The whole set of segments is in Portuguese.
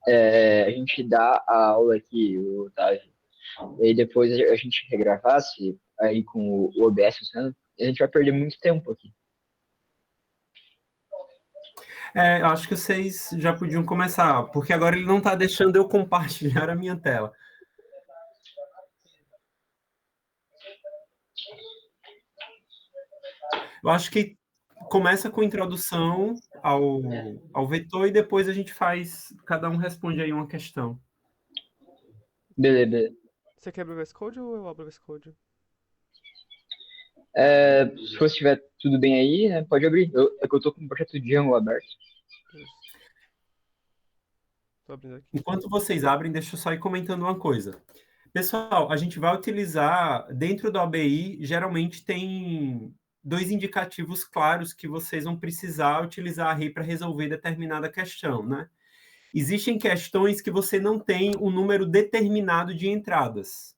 a gente dá a aula aqui, o Otávio, e aí depois a gente regravasse aí com o OBS funcionando, a gente vai perder muito tempo aqui. Eu acho que vocês já podiam começar, porque agora ele não está deixando eu compartilhar a minha tela. Eu acho que começa com introdução ao vetor e depois a gente faz, cada um responde aí uma questão. Beleza. Você quer abrir o VS Code ou eu abro o VS Code? Se você tiver tudo bem aí, né, pode abrir. É que eu tô com o projeto Django aberto. Isso. Tô abrindo aqui. Enquanto vocês abrem, deixa eu só ir comentando uma coisa. Pessoal, a gente vai utilizar, dentro do ABI, geralmente tem dois indicativos claros que vocês vão precisar utilizar a array para resolver determinada questão, né? Existem questões que você não tem um número determinado de entradas.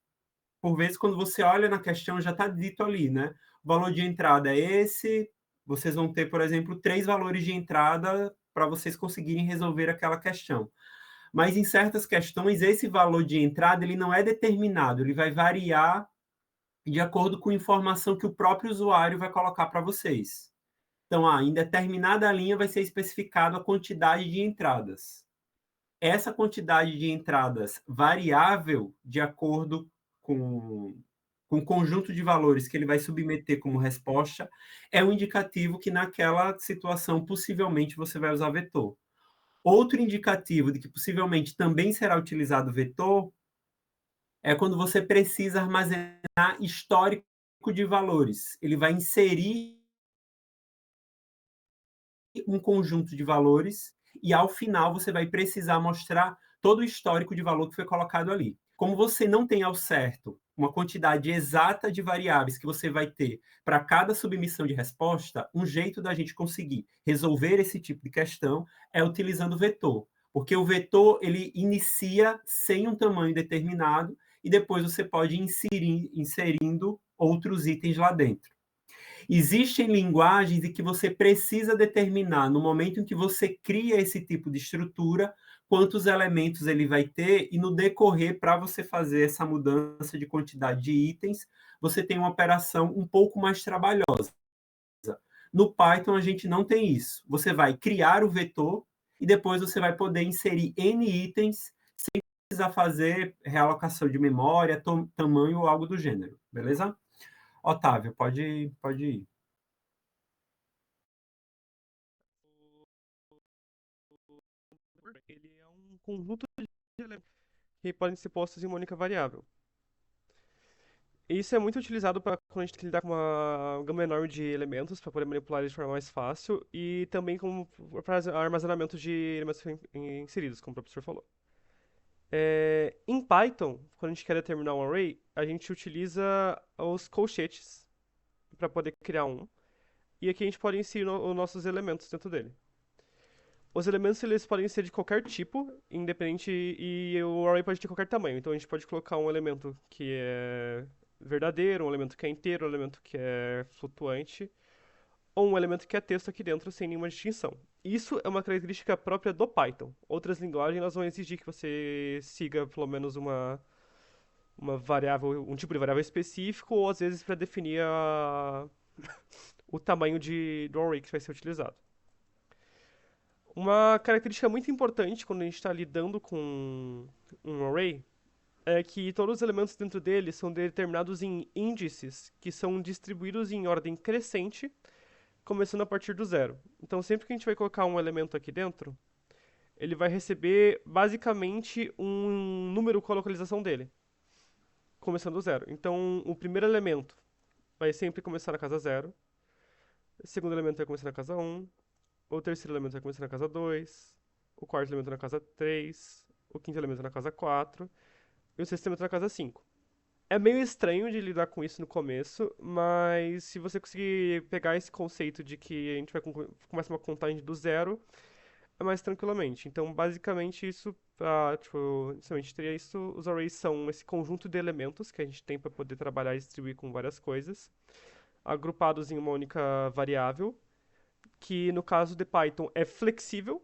Por vezes, quando você olha na questão, já está dito ali, né? O valor de entrada é esse, vocês vão ter, por exemplo, 3 valores de entrada para vocês conseguirem resolver aquela questão. Mas em certas questões, esse valor de entrada ele não é determinado, ele vai variar de acordo com a informação que o próprio usuário vai colocar para vocês. Então, em determinada linha vai ser especificado a quantidade de entradas. Essa quantidade de entradas variável de acordo com o conjunto de valores que ele vai submeter como resposta é um indicativo que naquela situação possivelmente você vai usar vetor. Outro indicativo de que possivelmente também será utilizado vetor é quando você precisa armazenar histórico de valores. Ele vai inserir um conjunto de valores e, ao final, você vai precisar mostrar todo o histórico de valor que foi colocado ali. Como você não tem ao certo uma quantidade exata de variáveis que você vai ter para cada submissão de resposta, um jeito da gente conseguir resolver esse tipo de questão é utilizando o vetor. Porque o vetor, ele inicia sem um tamanho determinado e depois você pode ir inserindo outros itens lá dentro. Existem linguagens em que você precisa determinar, no momento em que você cria esse tipo de estrutura, quantos elementos ele vai ter, e no decorrer, para você fazer essa mudança de quantidade de itens, você tem uma operação um pouco mais trabalhosa. No Python, a gente não tem isso. Você vai criar o vetor e depois você vai poder inserir N itens sem precisar fazer realocação de memória, tamanho ou algo do gênero. Beleza? Otávio, pode ir. Ele é um conjunto de elementos que podem ser postos em uma única variável. Isso é muito utilizado para quando a gente tem que lidar com uma gama enorme de elementos para poder manipular eles de forma mais fácil e também para armazenamento de elementos inseridos, como o professor falou. Em Python, quando a gente quer determinar um array, a gente utiliza os colchetes para poder criar um. E aqui a gente pode inserir os nossos elementos dentro dele. Os elementos eles podem ser de qualquer tipo, independente, e o array pode ter qualquer tamanho. Então a gente pode colocar um elemento que é verdadeiro, um elemento que é inteiro, um elemento que é flutuante, ou um elemento que é texto aqui dentro sem nenhuma distinção. Isso é uma característica própria do Python. Outras linguagens elas vão exigir que você siga pelo menos uma variável, um tipo de variável específico, ou às vezes para definir o tamanho do array que vai ser utilizado. Uma característica muito importante quando a gente está lidando com um array é que todos os elementos dentro dele são determinados em índices que são distribuídos em ordem crescente, começando a partir do zero. Então, sempre que a gente vai colocar um elemento aqui dentro, ele vai receber basicamente um número com a localização dele, começando do zero. Então, o primeiro elemento vai sempre começar na casa zero, o segundo elemento vai começar na casa um, o terceiro elemento vai começar na casa 2, o quarto elemento na casa 3, o quinto elemento na casa 4 e o sexto elemento na casa 5. É meio estranho de lidar com isso no começo, mas se você conseguir pegar esse conceito de que a gente vai começar uma contagem do zero, é mais tranquilamente. Então, basicamente, isso, se a gente teria isso, os arrays são esse conjunto de elementos que a gente tem para poder trabalhar e distribuir com várias coisas, agrupados em uma única variável, que no caso de Python é flexível,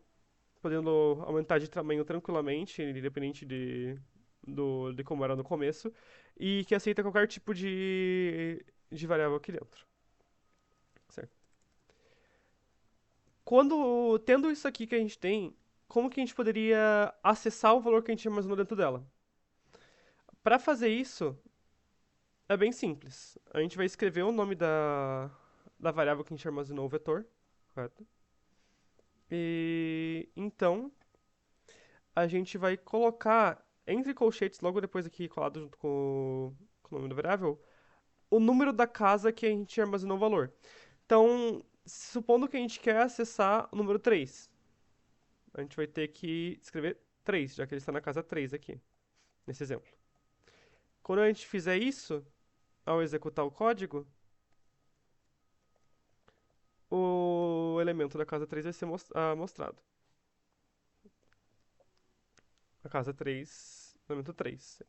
podendo aumentar de tamanho tranquilamente, independente de como era no começo, e que aceita qualquer tipo de variável aqui dentro. Certo? Tendo isso aqui que a gente tem, como que a gente poderia acessar o valor que a gente armazenou dentro dela? Para fazer isso, é bem simples. A gente vai escrever o nome da variável que a gente armazenou o vetor, correto? E então a gente vai colocar entre colchetes, logo depois aqui colado junto com o nome da variável, o número da casa que a gente armazenou o valor. Então, supondo que a gente quer acessar o número 3, a gente vai ter que escrever 3, já que ele está na casa 3 aqui, nesse exemplo. Quando a gente fizer isso, ao executar o código, o elemento da casa 3 vai ser mostrado. A casa 3, elemento 3.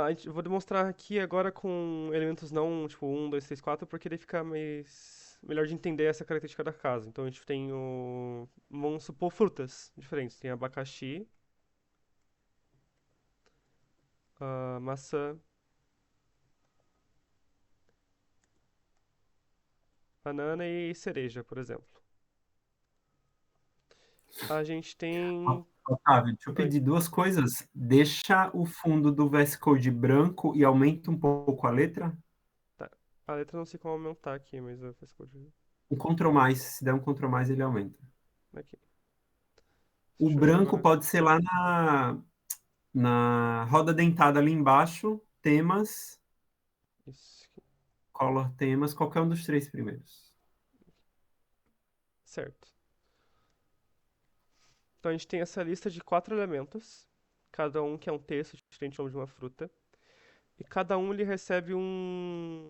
Aqui, eu vou demonstrar aqui agora com elementos não, tipo 1, 2, 3, 4, porque daí fica melhor de entender essa característica da casa. Então a gente tem vamos supor frutas diferentes. Tem abacaxi, maçã, banana e cereja, por exemplo. A gente tem... Otávio, deixa eu Oi. pedir duas coisas. Deixa o fundo do VS Code branco e aumenta um pouco a letra. Tá. A letra não sei como aumentar aqui, mas eu faço código Um Ctrl mais, se der um Ctrl mais, ele aumenta. aqui. O Deixa eu ver branco agora. pode ser lá na roda dentada ali embaixo, temas, Isso aqui. color temas, qualquer um dos três primeiros. Certo. Então a gente tem essa lista de 4 elementos, cada um que é um texto diferente do nome de uma fruta, e cada um ele recebe um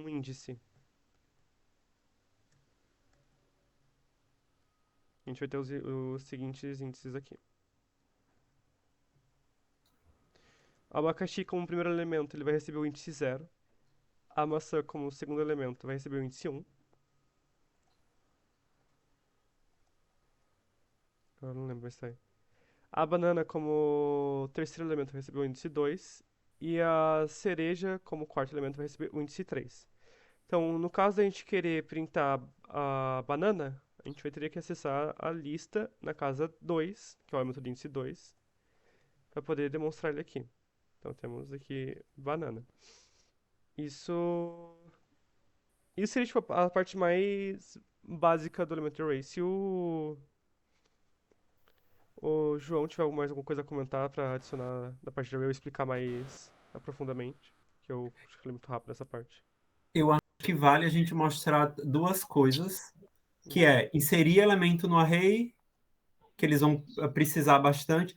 índice. A gente vai ter os seguintes índices aqui. O abacaxi como primeiro elemento ele vai receber o índice 0. A maçã como segundo elemento vai receber o índice 1. Eu não lembro mais tá aí. A banana como terceiro elemento vai receber o índice 2. E a cereja como quarto elemento vai receber o índice 3. Então, no caso da gente querer printar a banana, a gente vai ter que acessar a lista na casa 2, que é o elemento do índice 2, para poder demonstrar ele aqui. Então, temos aqui banana. Isso seria tipo, a parte mais básica do Elementary Array. Se o João tiver mais alguma coisa a comentar para adicionar na parte de array, eu explicar mais aprofundadamente, que eu acho que ele é muito rápido nessa parte. Eu acho que vale a gente mostrar duas coisas, que é inserir elemento no array, que eles vão precisar bastante.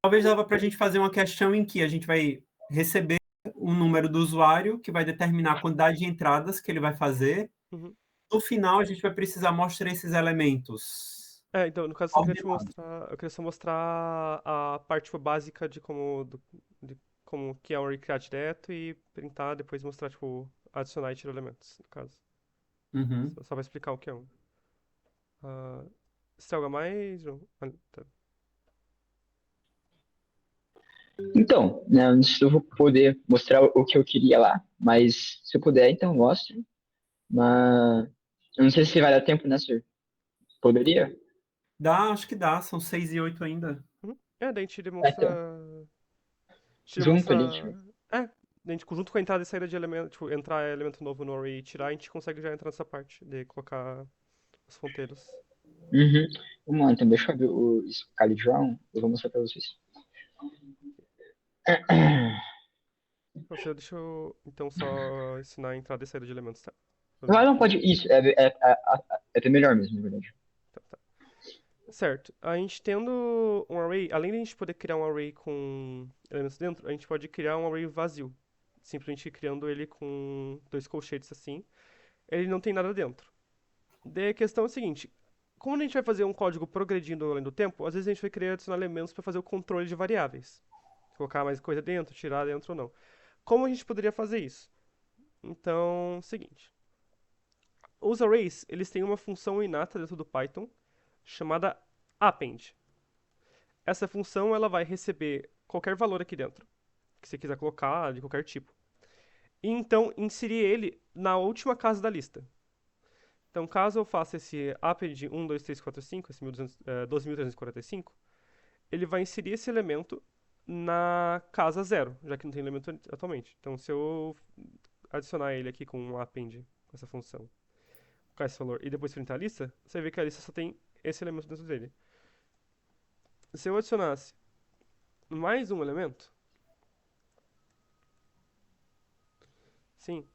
Talvez dava para a gente fazer uma questão em que a gente vai receber o número do usuário, que vai determinar a quantidade de entradas que ele vai fazer. Uhum. No final, a gente vai precisar mostrar esses elementos. Então, no caso, eu queria só mostrar a parte tipo, básica de como que é um array create direto e printar, depois mostrar, tipo, adicionar e tirar elementos, no caso. Uhum. Só pra explicar o que é um. Se tem algo a mais, João? Tá. Então, né, não sei se eu vou poder mostrar o que eu queria lá, mas se eu puder, então mostre. Mas eu não sei se vai dar tempo, né, senhor? Poderia? Dá, acho que dá. São 6 e 8 ainda. Uhum. Daí a gente Ah, demonstra. então, A gente junto demonstra. ali, tipo. Daí a gente, junto com a entrada e saída de elemento, tipo, entrar elemento novo no array e tirar, a gente consegue já entrar nessa parte de colocar os ponteiros. Uhum. Vamos lá, então, deixa eu ver o Scala João. Eu vou mostrar pra vocês. Deixa eu então só ensinar a entrada e saída de elementos, tá? Não, não pode. Isso, é até melhor mesmo, na verdade. Tá. Certo. A gente tendo um array, além de a gente poder criar um array com elementos dentro, a gente pode criar um array vazio. Simplesmente criando ele com 2 colchetes assim. Ele não tem nada dentro. Daí a questão é a seguinte: como a gente vai fazer um código progredindo além do tempo, às vezes a gente vai querer adicionar elementos para fazer o controle de variáveis. Colocar mais coisa dentro, tirar dentro ou não. Como a gente poderia fazer isso? Então, seguinte. Os arrays, eles têm uma função inata dentro do Python chamada append. Essa função ela vai receber qualquer valor aqui dentro, que você quiser colocar, de qualquer tipo. E então inserir ele na última casa da lista. Então, caso eu faça esse append 1, 2, 3, 4, 5, esse 12.345, ele vai inserir esse elemento na casa 0, já que não tem elemento atualmente. Então, se eu adicionar ele aqui com um append, com essa função, com esse valor, e depois printar a lista, você vê que a lista só tem esse elemento dentro dele. Se eu adicionasse mais um elemento, sim,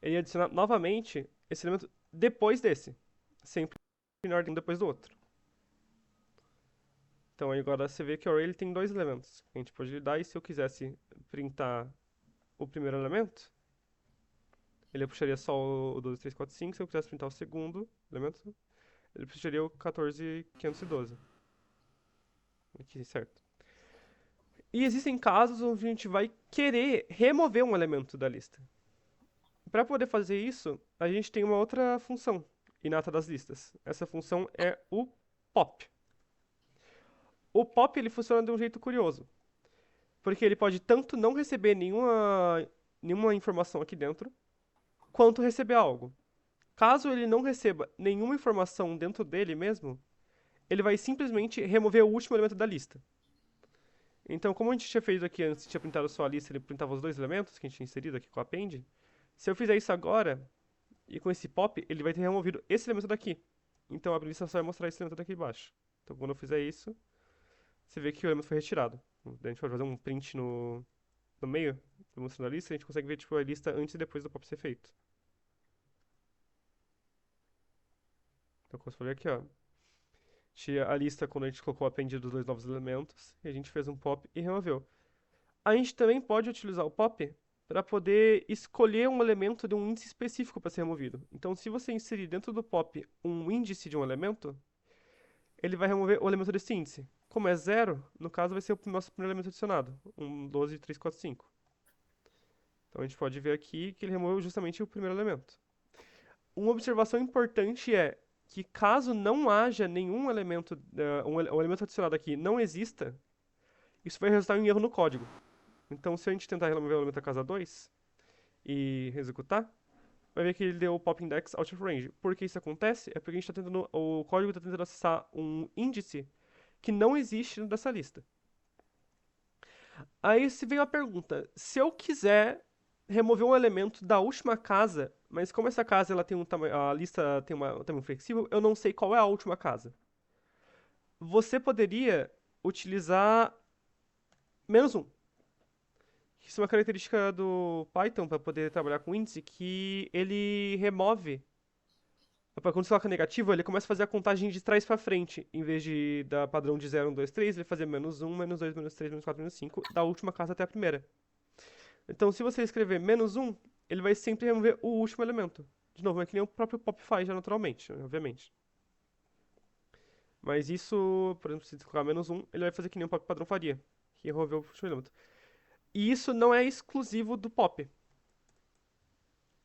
ele ia adicionar novamente esse elemento depois desse, sempre em ordem depois do outro. Então agora você vê que o array ele tem dois elementos que a gente pode lidar, e se eu quisesse printar o primeiro elemento, ele puxaria só o 12, 3, 4, 5. Se eu quisesse printar o segundo elemento, ele puxaria o 14.512. Aqui, certo? E existem casos onde a gente vai querer remover um elemento da lista. Para poder fazer isso, a gente tem uma outra função inata das listas. Essa função é o pop. O pop ele funciona de um jeito curioso, porque ele pode tanto não receber nenhuma informação aqui dentro, quanto receber algo. Caso ele não receba nenhuma informação dentro dele mesmo, ele vai simplesmente remover o último elemento da lista. Então, como a gente tinha feito aqui antes, tinha printado só a lista, ele printava os dois elementos que a gente tinha inserido aqui com o append. Se eu fizer isso agora, e com esse pop, ele vai ter removido esse elemento daqui. Então a lista só vai mostrar esse elemento daqui embaixo. Então quando eu fizer isso, você vê que o elemento foi retirado. Daí a gente pode fazer um print no meio, mostrando a lista, e a gente consegue ver tipo, a lista antes e depois do pop ser feito. Então como eu falei aqui, ó. Tinha a lista quando a gente colocou o append dos dois novos elementos, e a gente fez um pop e removeu. A gente também pode utilizar o pop para poder escolher um elemento de um índice específico para ser removido. Então, se você inserir dentro do pop um índice de um elemento, ele vai remover o elemento desse índice. Como é 0, no caso vai ser o nosso primeiro elemento adicionado, um 12, 3, 4, 5. Então a gente pode ver aqui que ele removeu justamente o primeiro elemento. Uma observação importante é que caso não haja nenhum elemento, um elemento adicionado aqui não exista, isso vai resultar em um erro no código. Então, se a gente tentar remover o elemento da casa 2 e executar, vai ver que ele deu o pop index out of range. Por que isso acontece? É porque a gente o código está tentando acessar um índice que não existe nessa lista. Aí se vem a pergunta, se eu quiser remover um elemento da última casa, mas como essa casa ela tem a lista tem um tamanho flexível, eu não sei qual é a última casa. Você poderia utilizar -1. Isso é uma característica do Python para poder trabalhar com índice, que ele remove. Quando você coloca negativo, ele começa a fazer a contagem de trás para frente. Em vez de dar padrão de 0, 1, 2, 3, ele fazer -1, -2, -3, -4, -5, da última casa até a primeira. Então, se você escrever -1, ele vai sempre remover o último elemento. De novo, é que nem o próprio pop faz já naturalmente, obviamente. Mas isso, por exemplo, se você colocar -1, ele vai fazer que nem o pop padrão faria, que removeu o último elemento. E isso não é exclusivo do pop.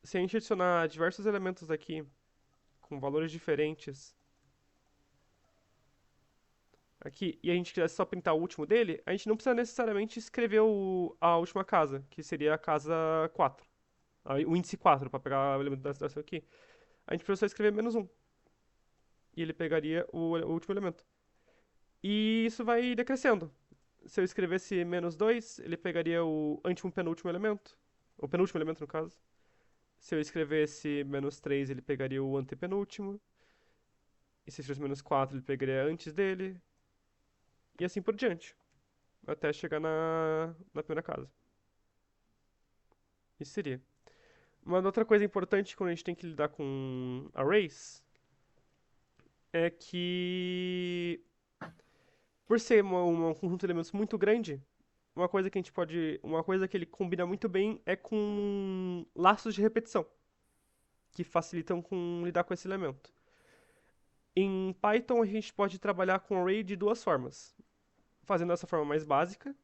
Se a gente adicionar diversos elementos aqui, com valores diferentes, aqui, e a gente quisesse só printar o último dele, a gente não precisa necessariamente escrever a última casa, que seria a casa 4. O índice 4, para pegar o elemento da situação aqui. A gente precisa só escrever -1. E ele pegaria o último elemento. E isso vai decrescendo. Se eu escrevesse -2, ele pegaria o antepenúltimo elemento. O penúltimo elemento, no caso. Se eu escrevesse -3, ele pegaria o antepenúltimo. E se eu escrevesse -4, ele pegaria antes dele. E assim por diante. Até chegar na primeira casa. Isso seria. Uma outra coisa importante quando a gente tem que lidar com arrays é que, por ser um conjunto de elementos muito grande, uma coisa que a gente pode. Uma coisa que ele combina muito bem é com laços de repetição, que facilitam lidar com esse elemento. Em Python a gente pode trabalhar com array de duas formas. Fazendo essa forma mais básica,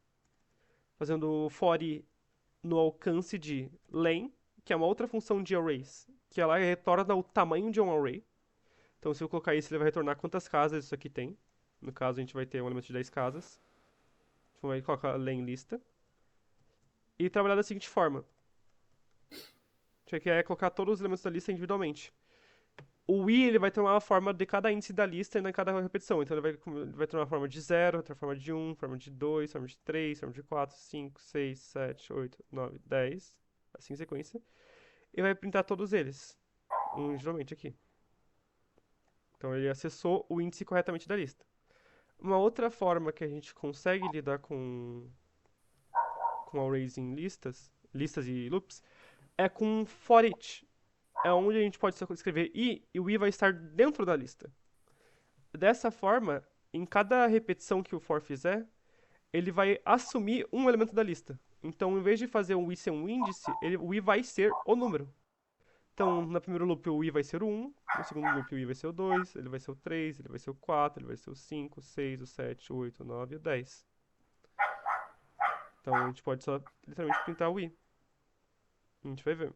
fazendo for i no alcance de len, que é uma outra função de arrays, que ela retorna o tamanho de um array. Então, se eu colocar isso, ele vai retornar quantas casas isso aqui tem. No caso, a gente vai ter um elemento de 10 casas. A gente vai colocar len lista. E trabalhar da seguinte forma. A gente quer colocar todos os elementos da lista individualmente. O i ele vai tomar a forma de cada índice da lista e em cada repetição. Então ele vai tomar a forma de 0, outra forma de 1, forma de 2, forma de 3, forma de 4, 5, 6, 7, 8, 9, 10. Assim em sequência. E vai printar todos eles. Individualmente aqui. Então ele acessou o índice corretamente da lista. Uma outra forma que a gente consegue lidar com arrays em listas e loops, é com for each. É onde a gente pode escrever i e o i vai estar dentro da lista. Dessa forma, em cada repetição que o for fizer, ele vai assumir um elemento da lista. Então, em vez de fazer um i ser um índice, o i vai ser o número. Então, no primeiro loop o i vai ser o 1, no segundo loop o i vai ser o 2, ele vai ser o 3, ele vai ser o 4, ele vai ser o 5, o 6, o 7, o 8, o 9 e o 10. Então, a gente pode só literalmente printar o i. A gente vai ver.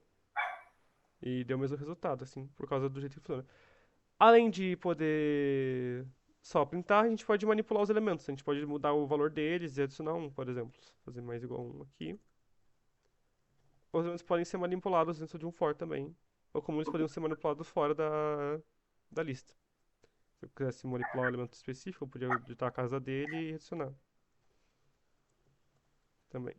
E deu o mesmo resultado, assim, por causa do jeito que funciona. Além de poder só printar, a gente pode manipular os elementos. A gente pode mudar o valor deles e adicionar um, por exemplo. Fazer mais igual a 1 aqui. Os elementos podem ser manipulados dentro de um for também. Ou como eles poderiam ser manipulados fora da lista. Se eu quisesse manipular um elemento específico, eu podia digitar a casa dele e adicionar. Também.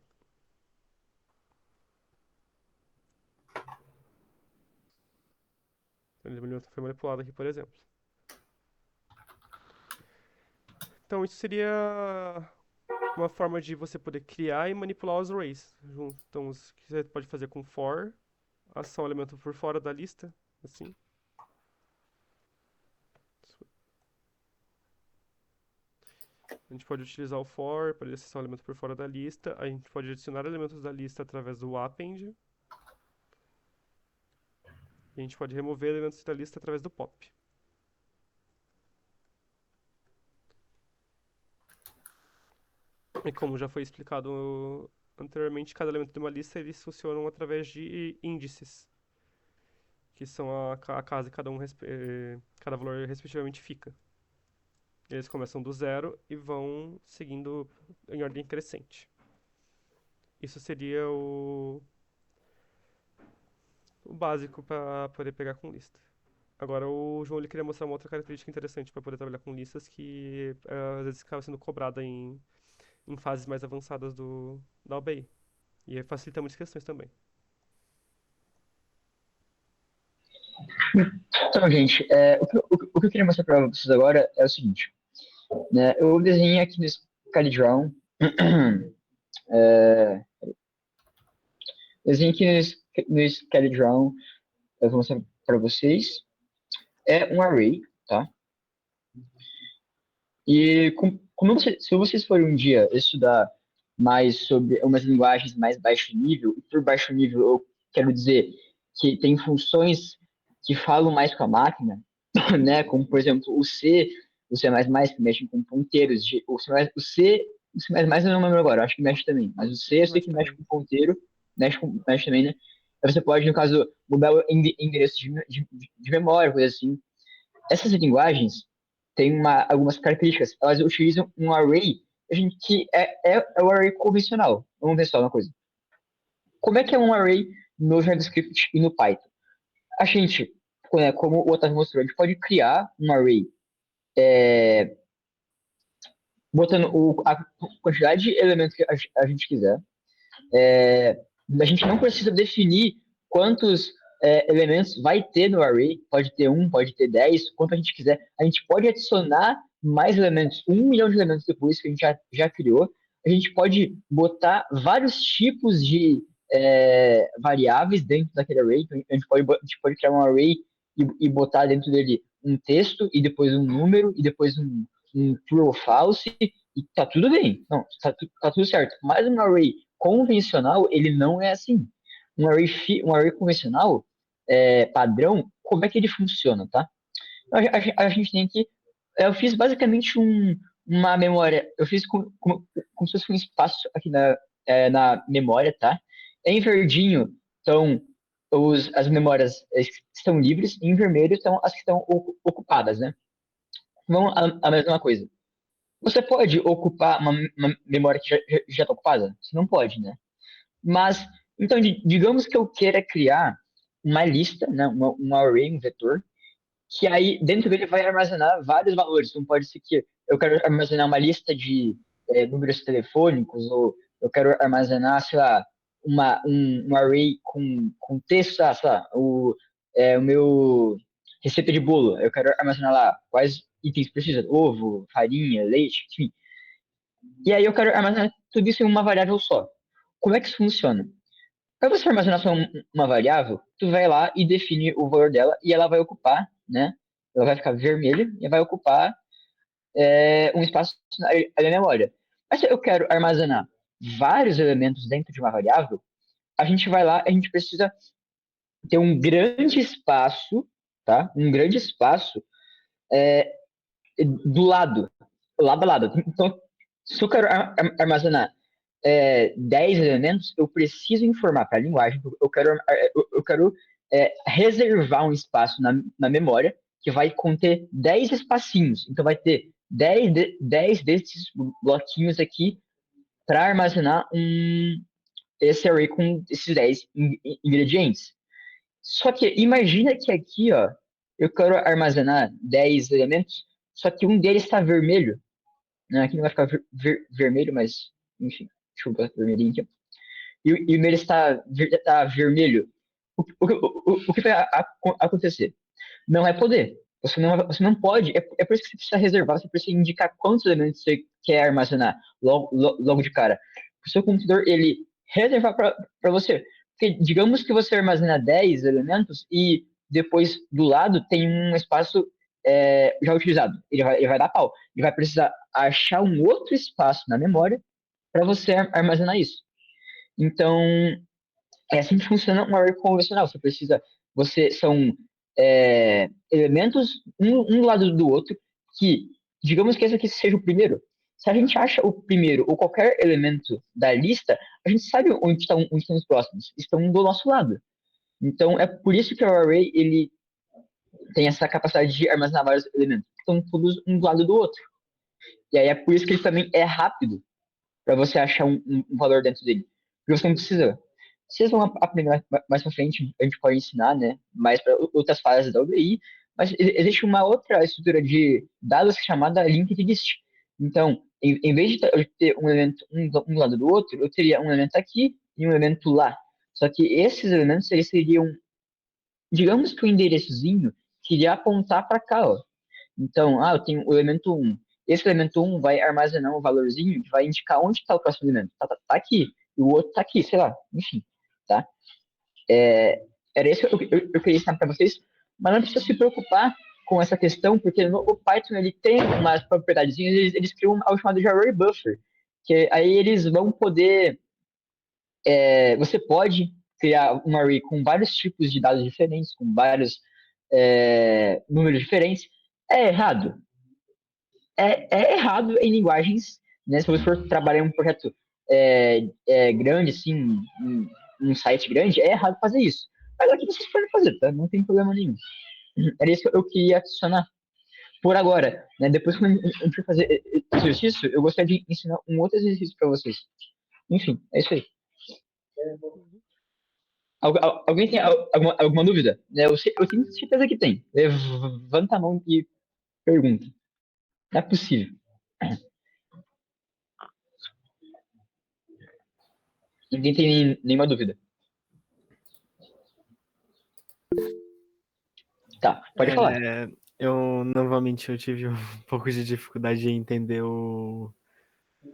Ele foi manipulado aqui, por exemplo. Então isso seria uma forma de você poder criar e manipular os arrays junto. Então você pode fazer com for, ação elemento por fora da lista, assim. A gente pode utilizar o for para acessar um elemento por fora da lista. A gente pode adicionar elementos da lista através do append. E a gente pode remover elementos da lista através do pop. E como já foi explicado anteriormente, cada elemento de uma lista eles funcionam através de índices, que são a casa que cada valor respectivamente fica. Eles começam do zero e vão seguindo em ordem crescente. Isso seria o básico para poder pegar com lista. Agora o João ele queria mostrar uma outra característica interessante para poder trabalhar com listas que às vezes acaba sendo cobrada em fases mais avançadas da OBI. E facilita muitas questões também. Então, gente, o que eu queria mostrar para vocês agora é o seguinte. Né, eu desenhei aqui no SkyDraw. Desenhei aqui no SkyDraw. Eu vou mostrar para vocês. É um array, tá? E se vocês forem um dia estudar mais sobre umas linguagens mais baixo nível, e por baixo nível eu quero dizer que tem funções que falam mais com a máquina, né? Como, por exemplo, o C++, que mexe com ponteiros, o C eu não lembro agora, acho que mexe também, mas o C eu sei que mexe com ponteiro, mexe também, né? Aí você pode, no caso, mudar o endereço de memória, coisa assim. Essas linguagens têm algumas características. Elas utilizam um array que é o array convencional. Vamos ver só uma coisa. Como é que é um array no JavaScript e no Python? A gente, como o Otávio mostrou, a gente pode criar um array botando a quantidade de elementos que a gente quiser. A gente não precisa definir quantos elementos vai ter no array, pode ter 1, pode ter 10, quanto a gente quiser. A gente pode adicionar mais elementos, 1 milhão de elementos depois que a gente já criou. A gente pode botar vários tipos de variáveis dentro daquele array. Então, a gente pode criar um array e botar dentro dele um texto, e depois um número, e depois um true ou false, e tá tudo bem. Não, tá tudo certo. Mas um array convencional, ele não é assim. Um array convencional, padrão, como é que ele funciona, tá? A gente tem que... Eu fiz basicamente uma memória. Eu fiz como se fosse um espaço aqui na memória, tá? Em verdinho, então, as memórias estão livres, e em vermelho estão as que estão ocupadas, né? Vão a mesma coisa. Você pode ocupar uma memória que já está ocupada? Você não pode, né? Mas, então, digamos que eu queira criar uma lista, né? Um array, um vetor, que aí dentro dele vai armazenar vários valores. Então, pode ser que eu quero armazenar uma lista de números telefônicos, ou eu quero armazenar, sei lá, um array com texto, sei lá, o meu receita de bolo. Eu quero armazenar lá quais itens precisa, ovo, farinha, leite, enfim. E aí eu quero armazenar tudo isso em uma variável só. Como é que isso funciona? Para você armazenar só uma variável, tu vai lá e define o valor dela e ela vai ocupar, né? Ela vai ficar vermelha e vai ocupar um espaço na memória. Mas se eu quero armazenar vários elementos dentro de uma variável, a gente vai lá, a gente precisa ter um grande espaço, tá? Um grande espaço do lado a lado. Então, se eu quero armazenar 10 elementos, eu preciso informar para a linguagem, eu quero reservar um espaço na memória que vai conter 10 espacinhos. Então, vai ter 10 desses bloquinhos aqui para armazenar esse array com esses 10 ingredientes. Só que imagina que aqui, ó, eu quero armazenar 10 elementos, só que um deles está vermelho, né? Aqui não vai ficar vermelho, mas enfim, deixa eu botar vermelhinho aqui. E o meu está vermelho. O que vai acontecer? Não vai poder. Você não pode. É por isso que você precisa reservar, você precisa indicar quantos elementos você quer armazenar logo de cara. O seu computador, ele reservar para você. Porque digamos que você armazena 10 elementos e depois do lado tem um espaço já utilizado. Ele vai dar pau. Ele vai precisar achar um outro espaço na memória para você armazenar isso. Então, é assim que funciona um array convencional. São elementos um do lado do outro que, digamos que esse aqui seja o primeiro. Se a gente acha o primeiro ou qualquer elemento da lista, a gente sabe onde estão os próximos. Estão do nosso lado. Então, é por isso que o array ele tem essa capacidade de armazenar vários elementos. Estão todos um do lado do outro. E aí é por isso que ele também é rápido para você achar um valor dentro dele. Porque você não precisa. Vocês vão aprender mais pra frente, a gente pode ensinar, né? Mais para outras fases da UBI, mas existe uma outra estrutura de dados chamada linked list. Então, em vez de eu ter um elemento um do lado do outro, eu teria um elemento aqui e um elemento lá. Só que esses elementos eles seriam, digamos que o endereçozinho queria apontar para cá, ó. Então, eu tenho o elemento 1. Esse elemento 1 vai armazenar um valorzinho que vai indicar onde está o próximo elemento. Tá aqui. E o outro tá aqui, sei lá. Enfim, tá? Era isso que eu queria ensinar para vocês. Mas não precisa se preocupar com essa questão, porque o Python ele tem umas propriedades. Eles criam algo chamado de array buffer. Que aí eles vão poder... você pode criar um array com vários tipos de dados diferentes, com vários números diferentes. É errado? É errado em linguagens, né? Se você for trabalhar em um projeto grande, assim, um site grande, é errado fazer isso. Mas aqui vocês podem fazer, tá? Não tem problema nenhum. Era isso que eu queria adicionar por agora, né? Depois, quando a gente for fazer exercício, eu gostaria de ensinar um outro exercício para vocês. Enfim, é isso aí. Alguém tem alguma dúvida? Eu tenho certeza que tem. Levanta a mão e pergunta. Não é possível. Ninguém tem nenhuma dúvida. Tá, pode falar. Eu, novamente, eu tive um pouco de dificuldade em entender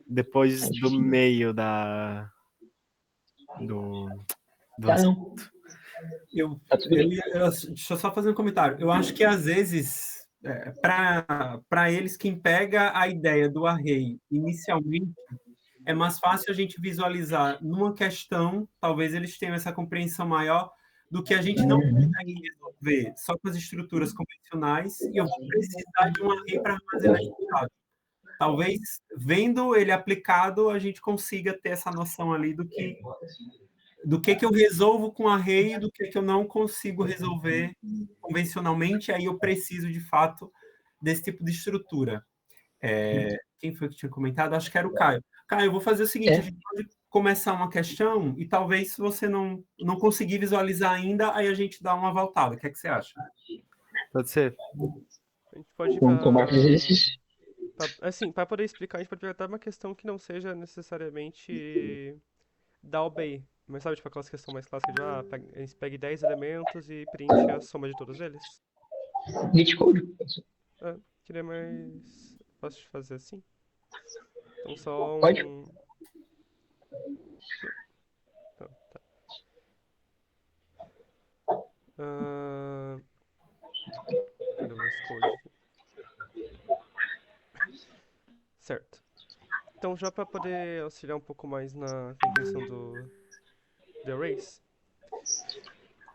depois do meio do assunto. Deixa eu só fazer um comentário. Eu acho que, às vezes, para eles, quem pega a ideia do array inicialmente, é mais fácil a gente visualizar numa questão, talvez eles tenham essa compreensão maior do que a gente não consegue resolver só com as estruturas convencionais, e eu vou precisar de um array para armazenar esse dado. Talvez, vendo ele aplicado, a gente consiga ter essa noção ali do que do que eu resolvo com array e do que eu não consigo resolver convencionalmente, aí eu preciso, de fato, desse tipo de estrutura. Quem foi que tinha comentado? Acho que era o Caio. Caio, eu vou fazer o seguinte, a É, gente pode começar uma questão e talvez, se você não conseguir visualizar ainda, aí a gente dá uma voltada. O que é que você acha? Pode ser? A gente pode ir com marcos de exercício. Assim, para poder explicar, a gente pode pegar até uma questão que não seja necessariamente da OBI. Mas sabe, tipo, aquelas questões mais clássicas de, a gente pega 10 elementos e preenche a soma de todos eles? Git code. Queria mais fácil de fazer assim. Então só Pode? um... Tá, tá. Cadê o VS Code aqui? Certo. Então já para poder auxiliar um pouco mais na compreensão do arrays,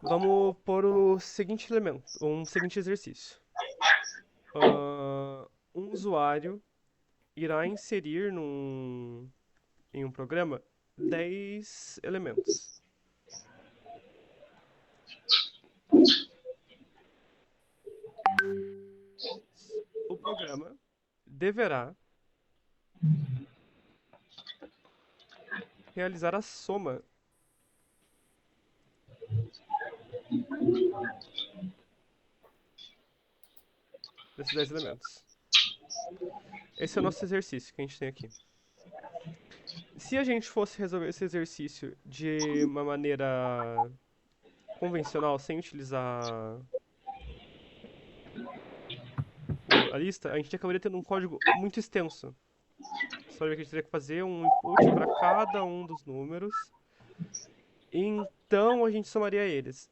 vamos pôr o seguinte elemento, um seguinte exercício. Um usuário irá inserir em um programa 10 elementos. O programa deverá realizar a soma desses 10 elementos. Esse é o nosso exercício que a gente tem aqui. Se a gente fosse resolver esse exercício de uma maneira convencional, sem utilizar a lista, a gente acabaria tendo um código muito extenso. Só que a gente teria que fazer um input para cada um dos números. Então a gente somaria eles.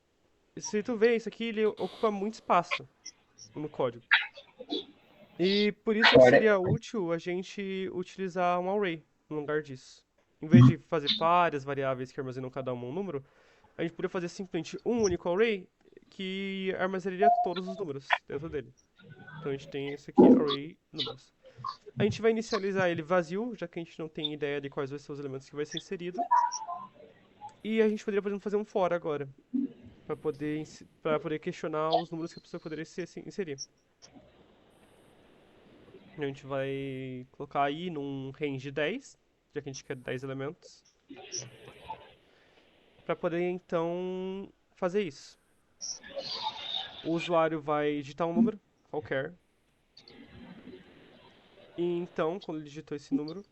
Se tu vê, isso aqui ele ocupa muito espaço no código. E por isso que Fora. seria útil a gente utilizar um array no lugar disso. Em vez de fazer várias variáveis que armazenam cada uma um número, a gente poderia fazer simplesmente um único array que armazenaria todos os números dentro dele. Então a gente tem esse aqui, array números. A gente vai inicializar ele vazio, já que a gente não tem ideia de quais vão ser os elementos que vai ser inserido. E a gente poderia, por exemplo, fazer um for agora, para poder questionar os números que a pessoa poderia inserir. A gente vai colocar aí num range de 10, já que a gente quer 10 elementos, para poder então fazer isso. O usuário vai digitar um número qualquer. E então, quando ele digitou esse número,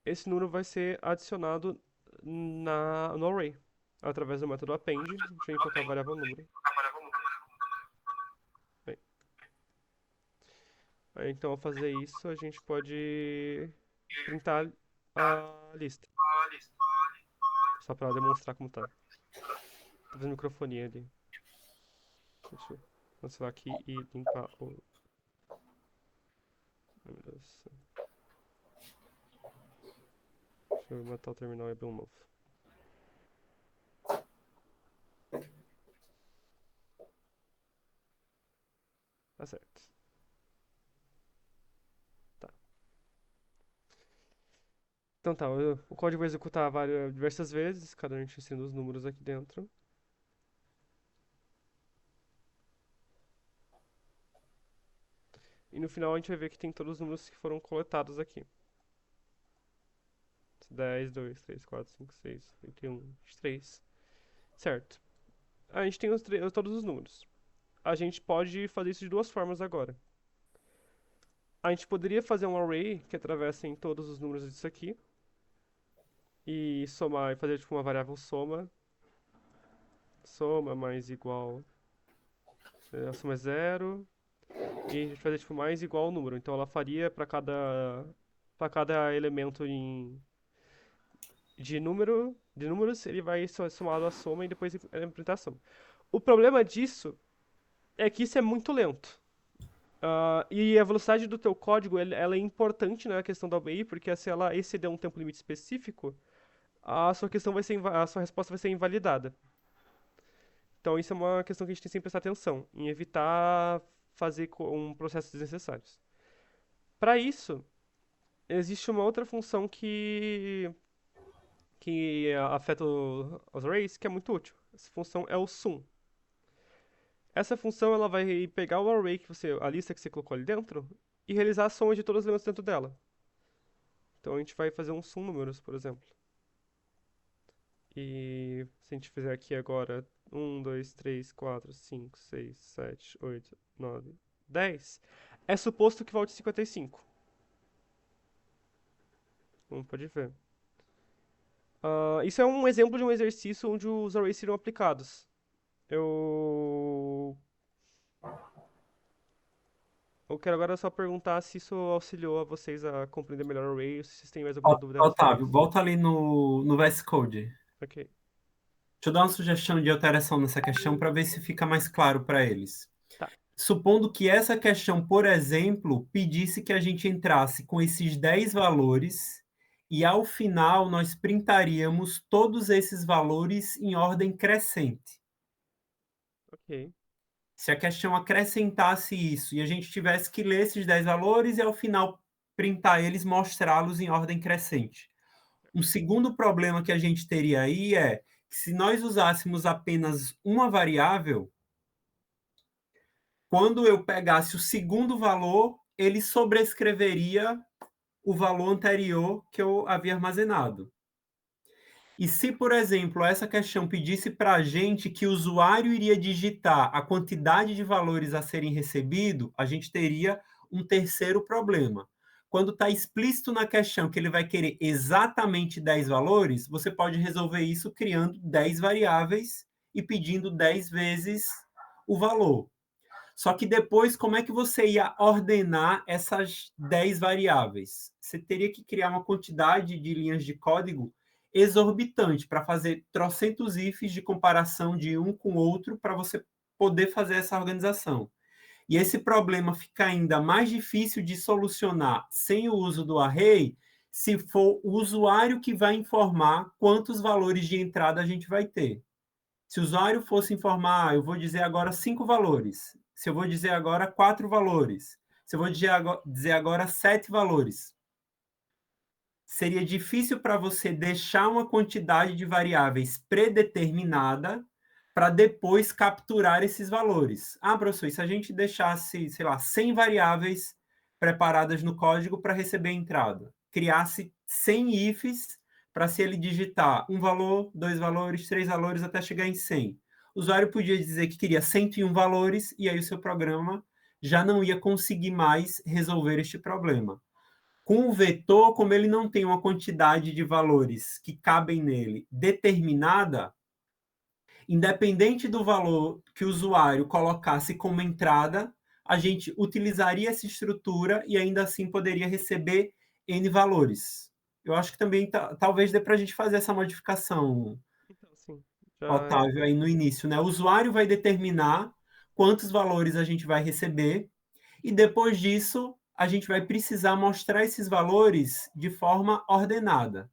esse número vai ser adicionado no array, através do método append. A gente vai colocar a variável número. Bem, aí, então, ao fazer isso, a gente pode printar a lista. Só para demonstrar como tá. Tô fazendo microfonia ali. Deixa eu cancelar aqui e limpar o... Ai, meu Deus. Deixa eu matar o terminal e abrir um novo. Tá certo. Tá. Então tá, o código vai executar diversas vezes, cada um inserindo os números aqui dentro. E no final a gente vai ver que tem todos os números que foram coletados aqui. 10, 2, 3, 4, 5, 6, 21, 23. Certo. A gente tem todos os números. A gente pode fazer isso de duas formas agora. A gente poderia fazer um array que atravesse em todos os números disso aqui. E somar, e fazer tipo uma variável soma. Soma mais igual. A soma é zero. E a gente fazer tipo mais igual ao número. Então ela faria para cada elemento de números, ele vai somado a soma e depois a implementação. O problema disso é que isso é muito lento. E a velocidade do teu código, ela é importante na questão da OBI, porque se ela exceder um tempo limite específico, a sua resposta vai ser invalidada. Então isso é uma questão que a gente tem que sempre prestar atenção, em evitar fazer processos desnecessários. Para isso, existe uma outra função que afeta os arrays, que é muito útil. Essa função é o sum. Essa função ela vai pegar o array a lista que você colocou ali dentro e realizar a soma de todos os elementos dentro dela. Então a gente vai fazer um sum números, por exemplo. E se a gente fizer aqui agora 1, 2, 3, 4, 5, 6, 7, 8, 9, 10, é suposto que volte 55. Como pode ver. Isso é um exemplo de um exercício onde os arrays seriam aplicados. Eu Eu quero agora só perguntar se isso auxiliou a vocês a compreender melhor o array, ou se vocês têm mais alguma dúvida a respeito Otávio, disso. volta ali no VS Code. Ok. Deixa eu dar uma sugestão de alteração nessa questão para ver se fica mais claro para eles. Tá. Supondo que essa questão, por exemplo, pedisse que a gente entrasse com esses 10 valores e, ao final, nós printaríamos todos esses valores em ordem crescente. Ok. Se a questão acrescentasse isso e a gente tivesse que ler esses 10 valores e, ao final, printar eles, mostrá-los em ordem crescente. Um segundo problema que a gente teria aí é que, se nós usássemos apenas uma variável, quando eu pegasse o segundo valor, ele sobrescreveria o valor anterior que eu havia armazenado. E se, por exemplo, essa questão pedisse para a gente que o usuário iria digitar a quantidade de valores a serem recebidos, a gente teria um terceiro problema. Quando está explícito na questão que ele vai querer exatamente 10 valores, você pode resolver isso criando 10 variáveis e pedindo 10 vezes o valor. Só que depois, como é que você ia ordenar essas 10 variáveis? Você teria que criar uma quantidade de linhas de código exorbitante para fazer trocentos ifs de comparação de um com o outro para você poder fazer essa organização. E esse problema fica ainda mais difícil de solucionar sem o uso do array, se for o usuário que vai informar quantos valores de entrada a gente vai ter. Se o usuário fosse informar, eu vou dizer agora 5 valores. Se eu vou dizer agora 4 valores. Se eu vou dizer agora 7 valores. Seria difícil para você deixar uma quantidade de variáveis predeterminada para depois capturar esses valores. Professor, e se a gente deixasse, sei lá, 100 variáveis preparadas no código para receber a entrada? Criasse 100 ifs para, se ele digitar um valor, 2 valores, 3 valores, até chegar em 100. O usuário podia dizer que queria 101 valores e aí o seu programa já não ia conseguir mais resolver este problema. Com o vetor, como ele não tem uma quantidade de valores que cabem nele determinada, independente do valor que o usuário colocasse como entrada, a gente utilizaria essa estrutura e ainda assim poderia receber N valores. Eu acho que também talvez dê para a gente fazer essa modificação, Então, sim. Otávio, aí no início, né? O usuário vai determinar quantos valores a gente vai receber e depois disso a gente vai precisar mostrar esses valores de forma ordenada.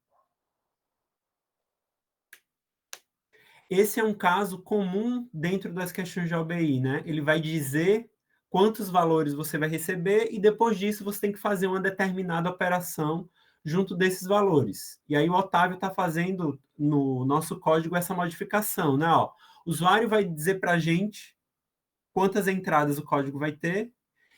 Esse é um caso comum dentro das questões de OBI, né? Ele vai dizer quantos valores você vai receber e depois disso você tem que fazer uma determinada operação junto desses valores. E aí o Otávio está fazendo no nosso código essa modificação, né? Ó, o usuário vai dizer para a gente quantas entradas o código vai ter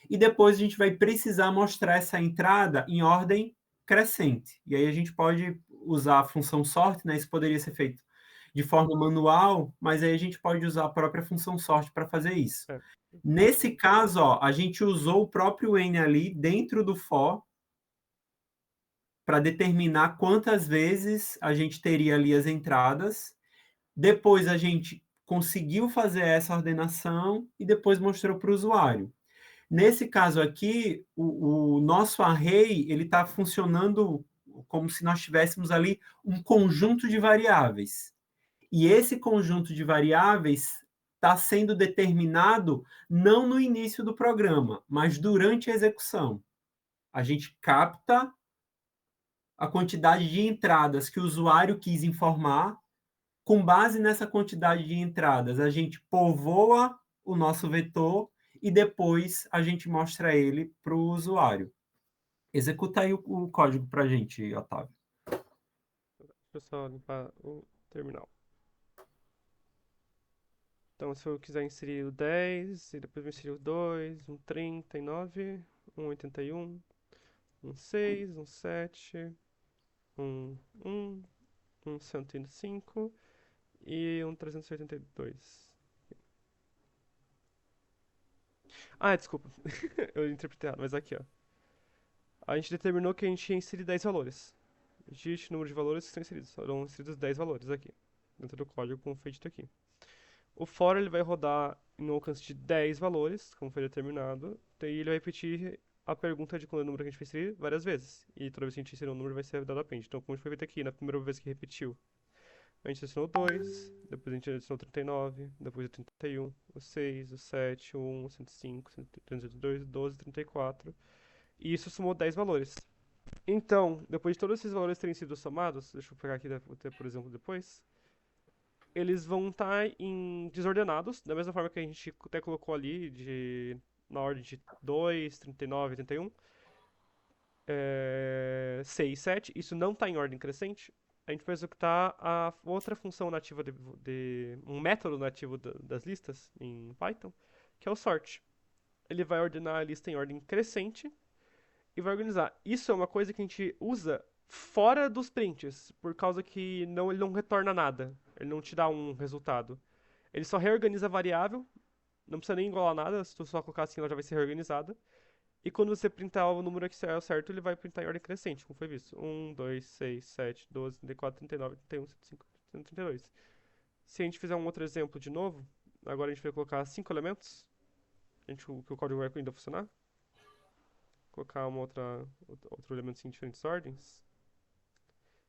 e depois a gente vai precisar mostrar essa entrada em ordem crescente. E aí a gente pode usar a função sort, né? Isso poderia ser feito de forma manual, mas aí a gente pode usar a própria função sort para fazer isso. É. Nesse caso, ó, a gente usou o próprio n ali dentro do for para determinar quantas vezes a gente teria ali as entradas. Depois a gente conseguiu fazer essa ordenação e depois mostrou para o usuário. Nesse caso aqui, o nosso array ele está funcionando como se nós tivéssemos ali um conjunto de variáveis. E esse conjunto de variáveis está sendo determinado não no início do programa, mas durante a execução. A gente capta a quantidade de entradas que o usuário quis informar. Com base nessa quantidade de entradas, a gente povoa o nosso vetor e depois a gente mostra ele para o usuário. Executa aí o código para a gente, Otávio. Deixa eu só limpar o terminal. Então, se eu quiser inserir o 10, e depois eu inserir o 2, um 39, um 81, um 6, um 7, um 1, um 105 e um 382. Ah, desculpa. Eu interpretei errado, mas aqui, ó. A gente determinou que a gente ia inserir 10 valores. Existe número de valores que estão inseridos. Foram inseridos 10 valores aqui, dentro do código como foi dito aqui. O for ele vai rodar em um alcance de 10 valores, como foi determinado. E ele vai repetir a pergunta de qual é o número que a gente vai inserir várias vezes. E toda vez que a gente inserir um número vai ser dado append. Então, como foi feito aqui, na primeira vez que repetiu, a gente adicionou 2, depois a gente adicionou 39, depois o 31, o 6, o 7, o 1, o 105, o 302, o 12, o 34. E isso somou 10 valores. Então, depois de todos esses valores terem sido somados, deixa eu pegar aqui, por exemplo, depois, eles vão estar em desordenados, da mesma forma que a gente até colocou ali, na ordem de 2, 39, 81, 6, 7. Isso não está em ordem crescente. A gente vai executar a outra função nativa um método nativo das listas em Python, que é o sort. Ele vai ordenar a lista em ordem crescente e vai organizar. Isso é uma coisa que a gente usa fora dos prints, por causa que ele não retorna nada. Ele não te dá um resultado. Ele só reorganiza a variável, não precisa nem igualar nada, se tu só colocar assim ela já vai ser reorganizada. E quando você printar o número que é o certo, ele vai printar em ordem crescente, como foi visto. 1, 2, 6, 7, 12, 34, 39, 31, 105, 132. Se a gente fizer um outro exemplo de novo, agora a gente vai colocar 5 elementos, que o código vai ainda funcionar. Colocar outro elemento em diferentes ordens.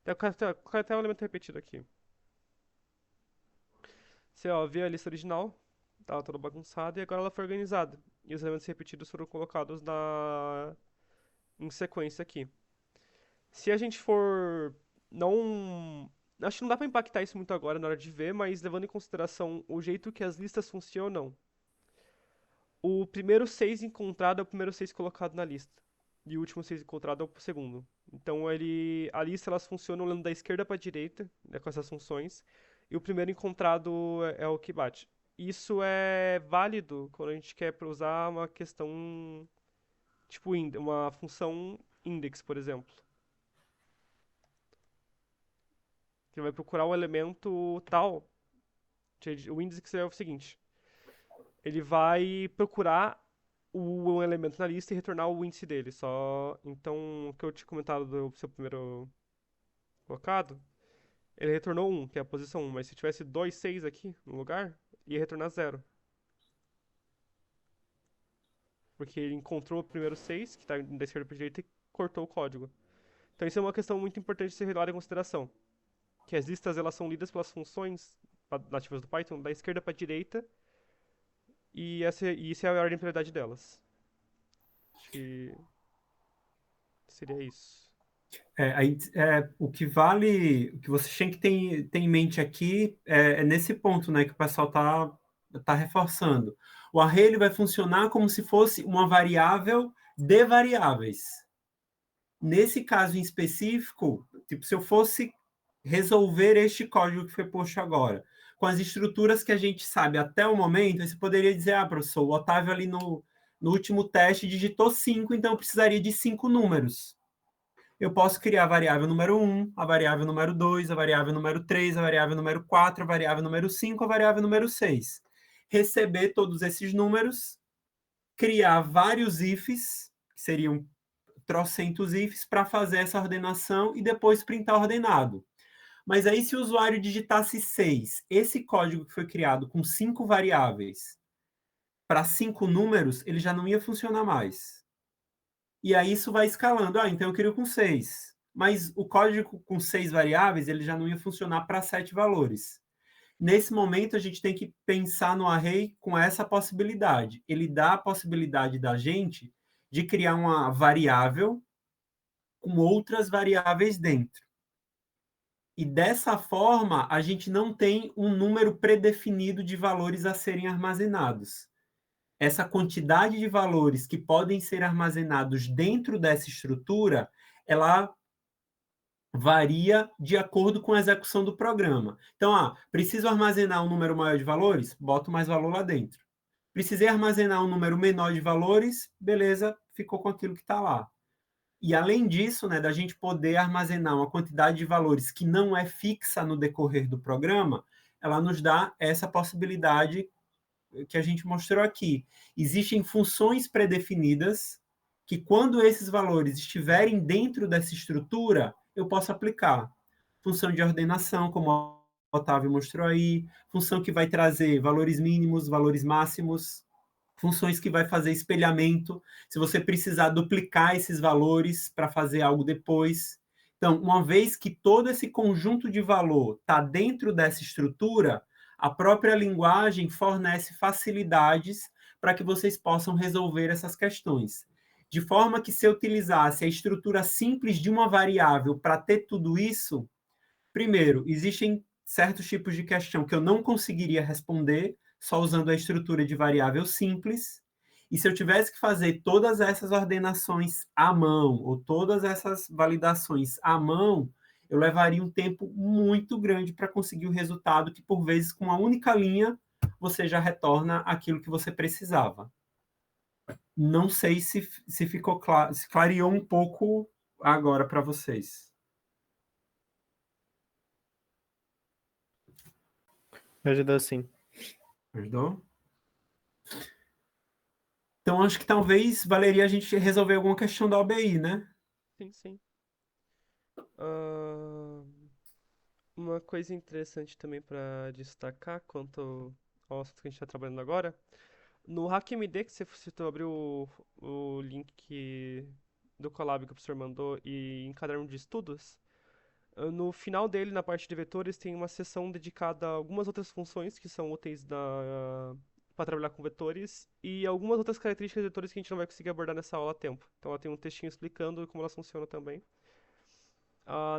Colocar até um elemento repetido aqui. Você vê a lista original, estava toda bagunçada e agora ela foi organizada. E os elementos repetidos foram colocados em sequência aqui. Se a gente for não acho que não dá para impactar isso muito agora na hora de ver, mas levando em consideração o jeito que as listas funcionam, o primeiro 6 encontrado é o primeiro 6 colocado na lista. E o último 6 encontrado é o segundo. Então a lista elas funcionam olhando da esquerda para a direita, né, com essas funções. E o primeiro encontrado é o que bate. Isso é válido quando a gente quer usar uma questão, tipo uma função index, por exemplo. Que vai procurar o elemento tal. O index é o seguinte. Ele vai procurar um elemento na lista e retornar o índice dele. Então, o que eu tinha comentado do seu primeiro colocado, ele retornou 1, que é a posição 1. Mas se tivesse 2, 6 aqui no lugar, ia retornar 0. Porque ele encontrou o primeiro 6, que está da esquerda para a direita, e cortou o código. Então isso é uma questão muito importante de ser levada em consideração. Que as listas elas são lidas pelas funções nativas do Python da esquerda para a direita, e isso é a ordem de prioridade delas. Acho que seria isso. O que vale, o que você tem que ter em mente aqui é nesse ponto, né, que o pessoal tá reforçando. O array ele vai funcionar como se fosse uma variável de variáveis. Nesse caso em específico, tipo, se eu fosse resolver este código que foi posto agora, com as estruturas que a gente sabe até o momento, você poderia dizer, professor, o Otávio ali no último teste digitou 5, então eu precisaria de 5 números. Eu posso criar a variável número 1, a variável número 2, a variável número 3, a variável número 4, a variável número 5, a variável número 6. Receber todos esses números, criar vários ifs, que seriam trocentos ifs, para fazer essa ordenação e depois printar ordenado. Mas aí, se o usuário digitasse 6, esse código que foi criado com 5 variáveis para 5 números, ele já não ia funcionar mais. E aí isso vai escalando. Então eu crio com 6. Mas o código com 6 variáveis, ele já não ia funcionar para 7 valores. Nesse momento, a gente tem que pensar no array com essa possibilidade. Ele dá a possibilidade da gente de criar uma variável com outras variáveis dentro. E dessa forma, a gente não tem um número predefinido de valores a serem armazenados. essa quantidade de valores que podem ser armazenados dentro dessa estrutura, ela varia de acordo com a execução do programa. Então, preciso armazenar um número maior de valores? Boto mais valor lá dentro. Precisei armazenar um número menor de valores? Beleza, ficou com aquilo que está lá. E, além disso, né, da gente poder armazenar uma quantidade de valores que não é fixa no decorrer do programa, ela nos dá essa possibilidade que a gente mostrou aqui. Existem funções pré-definidas que, quando esses valores estiverem dentro dessa estrutura, eu posso aplicar. Função de ordenação, como o Otávio mostrou aí, função que vai trazer valores mínimos, valores máximos, funções que vai fazer espelhamento, se você precisar duplicar esses valores para fazer algo depois. Então, uma vez que todo esse conjunto de valor está dentro dessa estrutura, a própria linguagem fornece facilidades para que vocês possam resolver essas questões. De forma que, se eu utilizasse a estrutura simples de uma variável para ter tudo isso, primeiro, existem certos tipos de questão que eu não conseguiria responder só usando a estrutura de variável simples. E se eu tivesse que fazer todas essas ordenações à mão, ou todas essas validações à mão, eu levaria um tempo muito grande para conseguir o resultado que, por vezes, com uma única linha, você já retorna aquilo que você precisava. Não sei se ficou claro, se clareou um pouco agora para vocês. Me ajudou sim. Ajudou? Então, acho que talvez valeria a gente resolver alguma questão da OBI, né? Sim, sim. Uma coisa interessante também para destacar quanto ao assunto que a gente está trabalhando agora, no HackMD que você citou, abriu o link do collab que o professor mandou e em caderno de estudos, no final dele, na parte de vetores, tem uma seção dedicada a algumas outras funções que são úteis para trabalhar com vetores e algumas outras características de vetores que a gente não vai conseguir abordar nessa aula a tempo. Então ela tem um textinho explicando como elas funcionam também.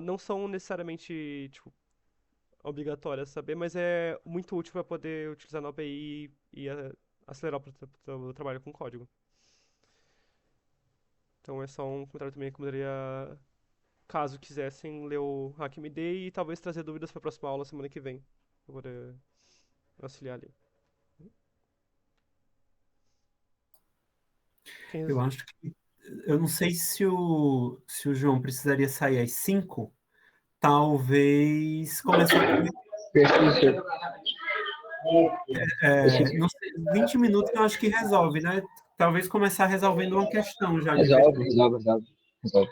Não são necessariamente tipo, obrigatórias saber, mas é muito útil para poder utilizar na OBI e acelerar o trabalho com código. Então é só um comentário também que eu poderia, caso quisessem, ler o HackMD e talvez trazer dúvidas para a próxima aula semana que vem, para poder auxiliar ali. Eu acho que... Eu não sei se o João precisaria sair às 5, talvez começar não sei, 20 minutos eu acho que resolve, né? Talvez começar resolvendo uma questão já. Resolve.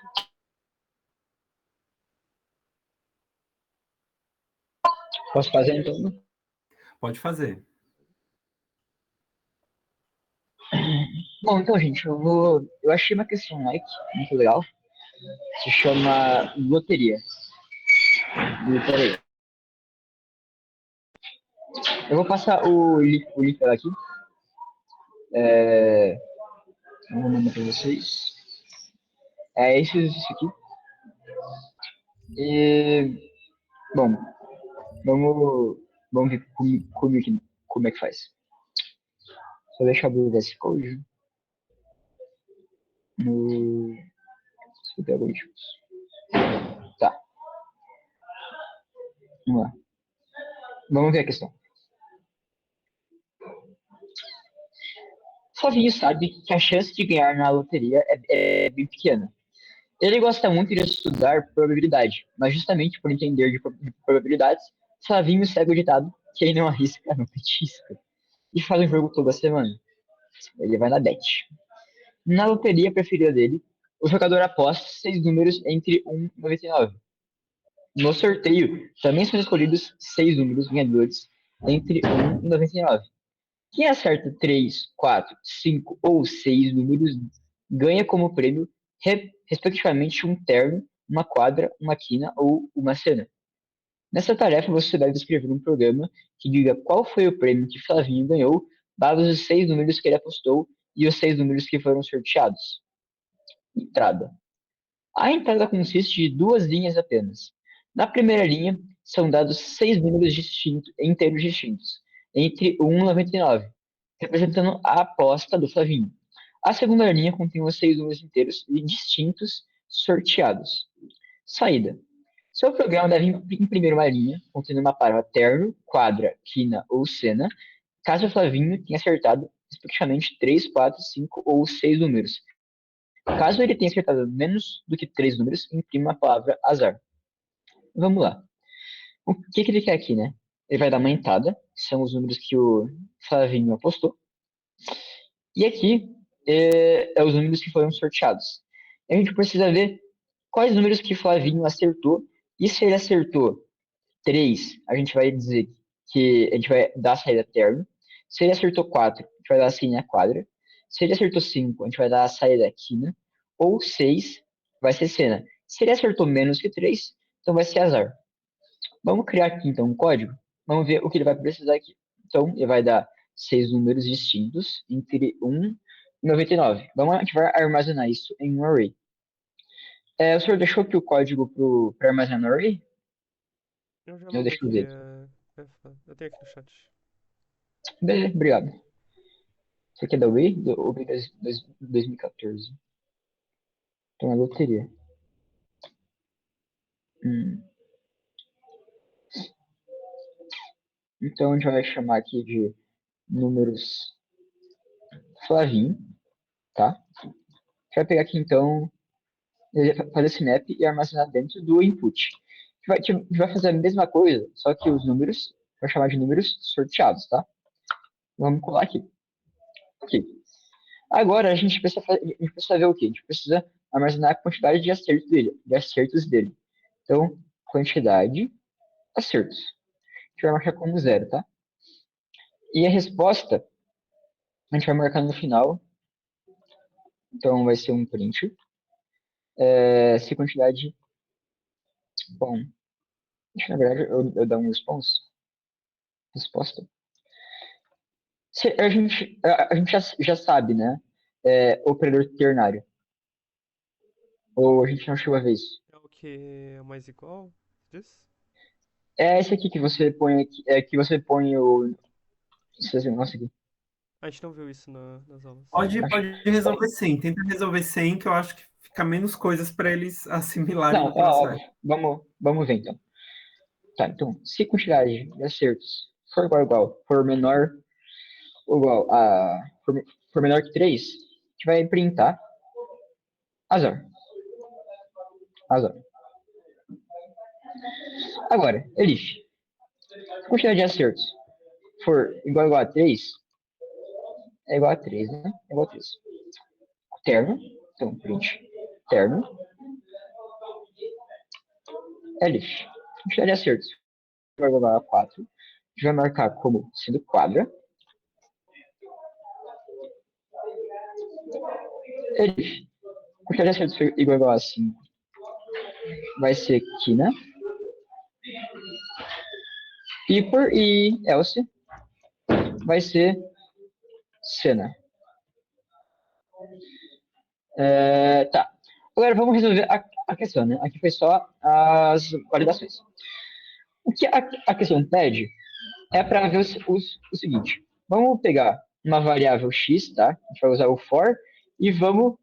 Posso fazer então? Pode fazer. Bom, então, gente, eu achei uma questão like muito legal. Se chama loteria. Peraí. Eu vou passar o link dela aqui. Eu vou mandar para vocês. É isso aqui. E, bom, vamos ver como é que faz. Só deixa eu abrir o VS Code no sobre algoritmos. Tá. Vamos lá. Vamos ver a questão. Flavinho sabe que a chance de ganhar na loteria é bem pequena. Ele gosta muito de estudar probabilidade, mas justamente por entender de probabilidades, Flavinho segue o ditado: quem não arrisca, não petisca. E faz um jogo toda semana. Ele vai na bet. Na loteria preferida dele, o jogador aposta 6 números entre 1 e 99. No sorteio, também são escolhidos 6 números ganhadores entre 1 e 99. Quem acerta 3, 4, 5 ou 6 números ganha como prêmio, respectivamente, um terno, uma quadra, uma quina ou uma cena. Nessa tarefa, você deve escrever um programa que diga qual foi o prêmio que Flavinho ganhou, dados os 6 números que ele apostou e os 6 números que foram sorteados. Entrada. A entrada consiste de 2 linhas apenas. Na primeira linha, são dados 6 números inteiros distintos, entre 1 e 99. representando a aposta do Flavinho. A segunda linha contém os 6 números inteiros e distintos sorteados. Saída. Seu programa deve imprimir uma linha contendo uma palavra terno, quadra, quina ou cena, caso o Flavinho tenha acertado, respectivamente, 3, 4, 5 ou 6 números. Caso ele tenha acertado menos do que 3 números, imprima a palavra azar. Vamos lá. O que ele quer aqui, né? Ele vai dar uma entrada, que são os números que o Flavinho apostou. E aqui é os números que foram sorteados. A gente precisa ver quais números que Flavinho acertou. E se ele acertou 3, a gente vai dizer que a gente vai dar a saída terno. Se ele acertou 4, a gente vai dar a saída quadra. Se ele acertou 5, a gente vai dar a saída quina. Ou 6, vai ser cena. Se ele acertou menos que 3, então vai ser azar. Vamos criar aqui então um código. Vamos ver o que ele vai precisar aqui. Então, ele vai dar 6 números distintos entre 1 e 99. A gente vai armazenar isso em um array. O senhor deixou aqui o código para armazenar no array? Eu já Eu mando deixo eu aqui. ver. Eu tenho aqui no chat. Beleza, obrigado. Isso aqui é da Wii? Do Wii 2014. Então, é loteria. Então, a gente vai chamar aqui de números Flavinho, tá? A gente vai pegar aqui, então, fazer esse map e armazenar dentro do input. A gente vai fazer a mesma coisa, só que os números, vai chamar de números sorteados, tá? Vamos colar aqui. Ok. Agora, a gente precisa ver o quê? A gente precisa armazenar a quantidade de acertos dele. Então, quantidade, acertos. A gente vai marcar como 0, tá? E a resposta, a gente vai marcar no final. Então, vai ser um print. Se quantidade... Bom, na verdade, eu dar um resposta. A gente já sabe, né? Operador ternário. Ou a gente não chegou a ver isso? É o que é mais igual? Diz? É esse aqui que você põe aqui, que você põe o. Esse negócio aqui. A gente não viu isso nas aulas. Pode Acho- resolver sem. Tenta resolver sem, que eu acho que fica menos coisas para eles assimilarem Não, no é processo. óbvio. Vamos ver então. Tá, então, se a quantidade de acertos for for menor ou igual a. For menor que 3, a gente vai printar azar. Azar. Agora, elif. Se a quantidade de acertos for igual a 3, é igual a 3, né? É igual a 3. Terno, então print terno, elif. Quantidade de acertos vai igual a 4. A gente vai marcar como sendo quadra. Elif. Quantidade de acertos igual a 5 vai ser quina. E else vai ser cena. Tá. Agora vamos resolver a questão, né? Aqui foi só as validações. O que a questão pede é para ver o seguinte. Vamos pegar uma variável x, tá? A gente vai usar o for e vamos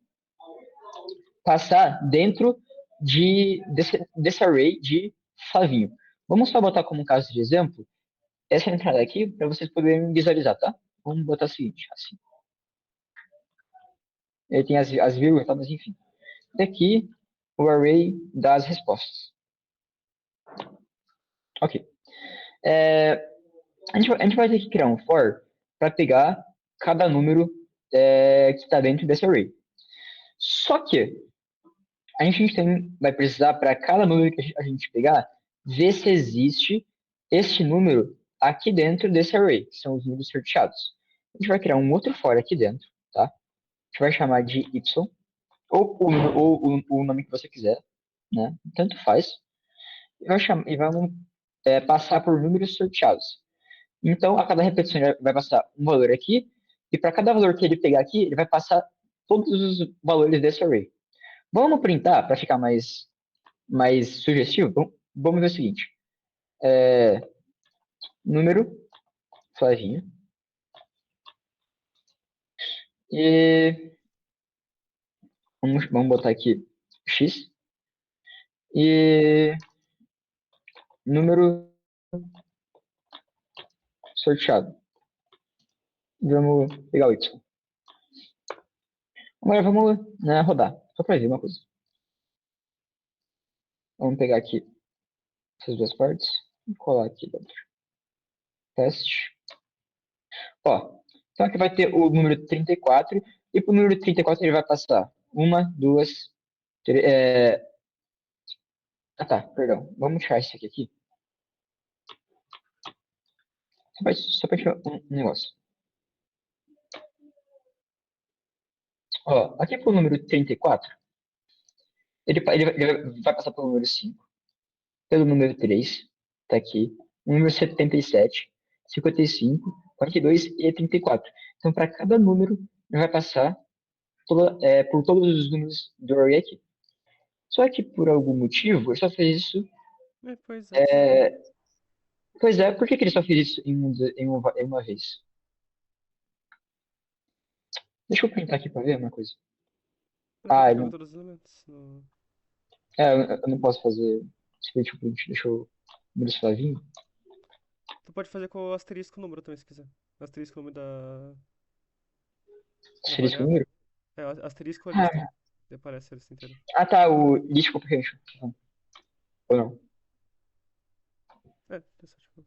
passar dentro desse array de Flavinho. Vamos só botar como caso de exemplo essa entrada aqui para vocês poderem visualizar, tá? Vamos botar o seguinte, assim. Ele tem as vírgulas, tá? Mas enfim. Daqui o array das respostas. Ok. A gente vai ter que criar um for para pegar cada número que está dentro desse array. Só que a gente vai precisar, para cada número que a gente pegar, ver se existe este número aqui dentro desse array, que são os números sorteados. A gente vai criar um outro for aqui dentro, tá? A gente vai chamar de y, ou o nome que você quiser, né? Tanto faz. E vamos passar por números sorteados. Então, a cada repetição ele vai passar um valor aqui, e para cada valor que ele pegar aqui, ele vai passar todos os valores desse array. Vamos printar para ficar mais sugestivo? Vamos ver o seguinte. Número, Flavinho. E vamos botar aqui X. E número sorteado. Vamos pegar o Y. Agora vamos, né, rodar. Só para ver uma coisa. Vamos pegar aqui essas duas partes e colar aqui dentro. Teste. Ó, então aqui vai ter o número 34 e para o número 34 ele vai passar uma, duas, três. Ah tá, perdão. Vamos tirar isso aqui. Só para tirar um negócio. Ó, aqui pro número 34, ele vai passar pelo número 5, pelo número 3, tá aqui, o número 77, 55, 42 e 34. Então, para cada número, ele vai passar por todos os números do array aqui. Só que, por algum motivo, ele só fez isso. Pois é. Pois é, por que ele só fez isso em uma vez? Deixa eu printar aqui para ver uma coisa. Pra ele pegar não, todos os elementos. eu não posso fazer split print, deixa eu número suavinho. Tu pode fazer com o asterisco número também, se quiser. Asterisco número da Seria esse variável. número? Asterisco ou lista. Aparece a lista inteira. Ah, tá, o list comprehension. Ou não? Tipo...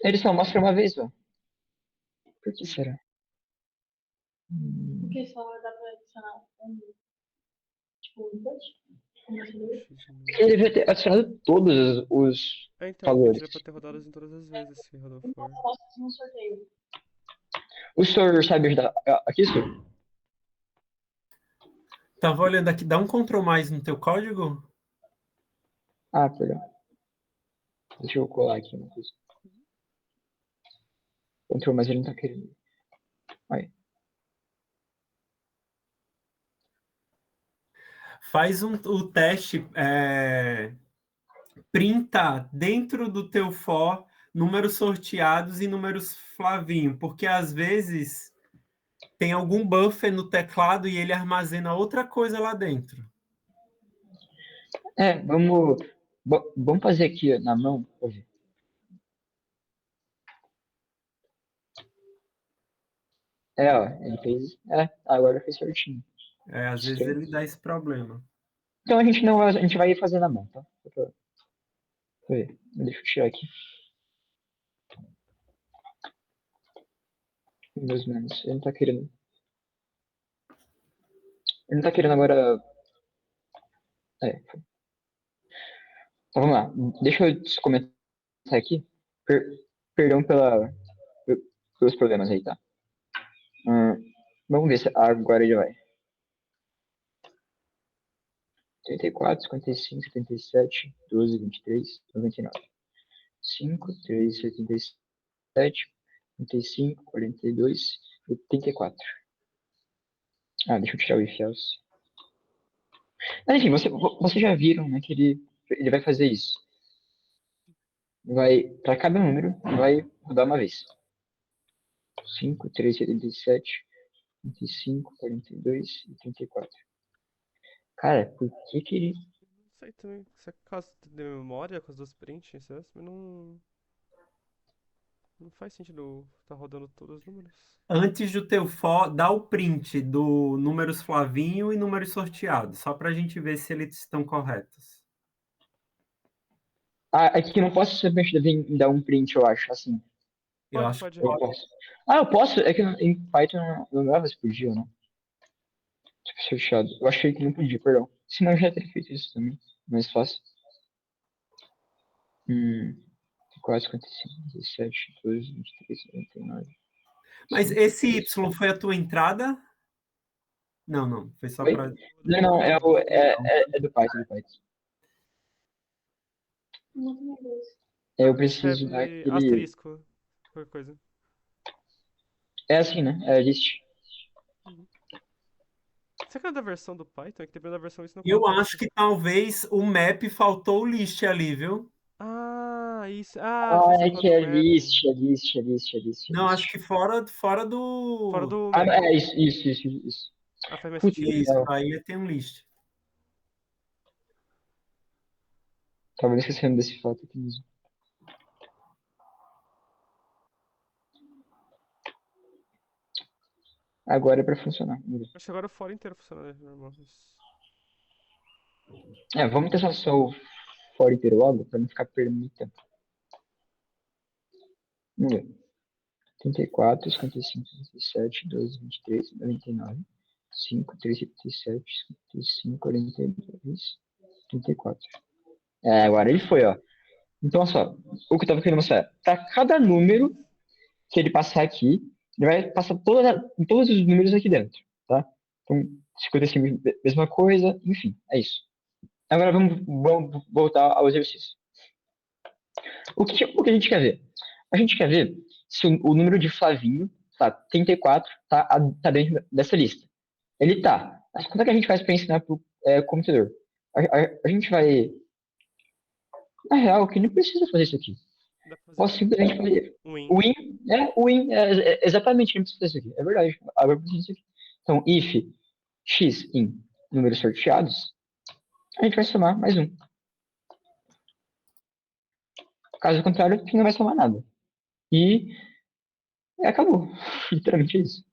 Ele só mostra uma vez, ó. Por que será? Porque só dá pra adicionar tipo, input. Ele devia ter adicionado todos os então, valores. ele pra ter rodadas em todas as vezes, se rodou for. Eu posso fazer um sorteio. O senhor sabe ajudar aqui, senhor? Tava olhando aqui, dá um Ctrl mais no teu código? Ah, perdão. Deixa eu colar aqui uma coisa. Ctrl, mas ele não tá querendo. Aí. Faz o teste, printa dentro do teu for números sorteados e números Flavinho, porque às vezes tem algum buffer no teclado e ele armazena outra coisa lá dentro. Vamos fazer aqui na mão pra ver. Ó, ele fez. Agora fez certinho. Às vezes ele dá esse problema. Então a gente vai fazer na mão, tá? Pra ver. Deixa eu tirar aqui. Mais ou menos. Ele não tá querendo. Ele não tá querendo agora. Então, vamos lá. Deixa eu comentar aqui. Perdão pelos problemas aí, tá? Vamos ver se agora ele vai. 34, 55, 77, 12, 23, 99. 5, 3, 77, 35, 42 e 34. Deixa eu tirar o if else. Mas enfim, vocês já viram, né, que ele vai fazer isso. Para cada número, vai rodar uma vez. 5, 3, 77, 25, 42 e 34. Cara, por que ele... Não sei também. Se é caso de memória com as duas prints, mas não faz sentido tá rodando todos os números. Antes do teu for, dá o print do números Flavinho e números sorteados, só para a gente ver se eles estão corretos. Aqui não posso simplesmente dar um print, eu acho, assim. Eu acho Pode. que Eu posso. Eu posso? É que em Python não dava se podia, né? Tipo, sorteado. Eu achei que não podia, perdão. Senão eu já teria feito isso também. Mais fácil. 4, 55, 17, 12, 23, 49. Mas esse Y foi a tua entrada? Não. Foi só Oi? para... Não, é do Python, Eu preciso Escreve daquele... asterisco. Qualquer coisa. É assim, né? É list. Será que é da versão do Python? É que dependendo da versão isso não Eu acontece. acho que talvez o map faltou o list ali, viu? isso. Ah, você Ah, é falou que do é mapping. list, é list, é list, é list, é Não, acho list. que fora Fora do. do Ah, mapping. é isso. Ah, faz mais Putz, sentido. Isso, legal. aí tem um list. Tava esquecendo desse fato aqui mesmo. Agora é pra funcionar. Vamos ver. Acho que agora o fora inteiro funciona, né? Normal. Vamos testar só o for inteiro logo, pra não ficar perdendo muito tempo. Vamos ver. 34, 55, 57, 12, 23, 99, 5, 3, 77, 55, 42, 34. Agora ele foi, ó. Então, olha só, o que eu tava querendo mostrar. Para cada número que ele passar aqui, ele vai passar todos os números aqui dentro, tá? Então, 55, mesma coisa, enfim, é isso. Agora vamos voltar ao exercício. O que a gente quer ver? A gente quer ver se o número de Flavinho, tá, 34, tá dentro dessa lista. Ele tá. Mas como é que a gente faz para ensinar pro computador? A gente vai. Na real, que não precisa fazer isso aqui. Dá pra fazer Posso simplesmente fazer. um win. Exatamente, não precisa fazer isso aqui. É verdade. Agora precisa disso aqui. Então, if x em números sorteados, a gente vai somar mais um. Caso contrário, a gente não vai somar nada. E acabou. Literalmente é isso.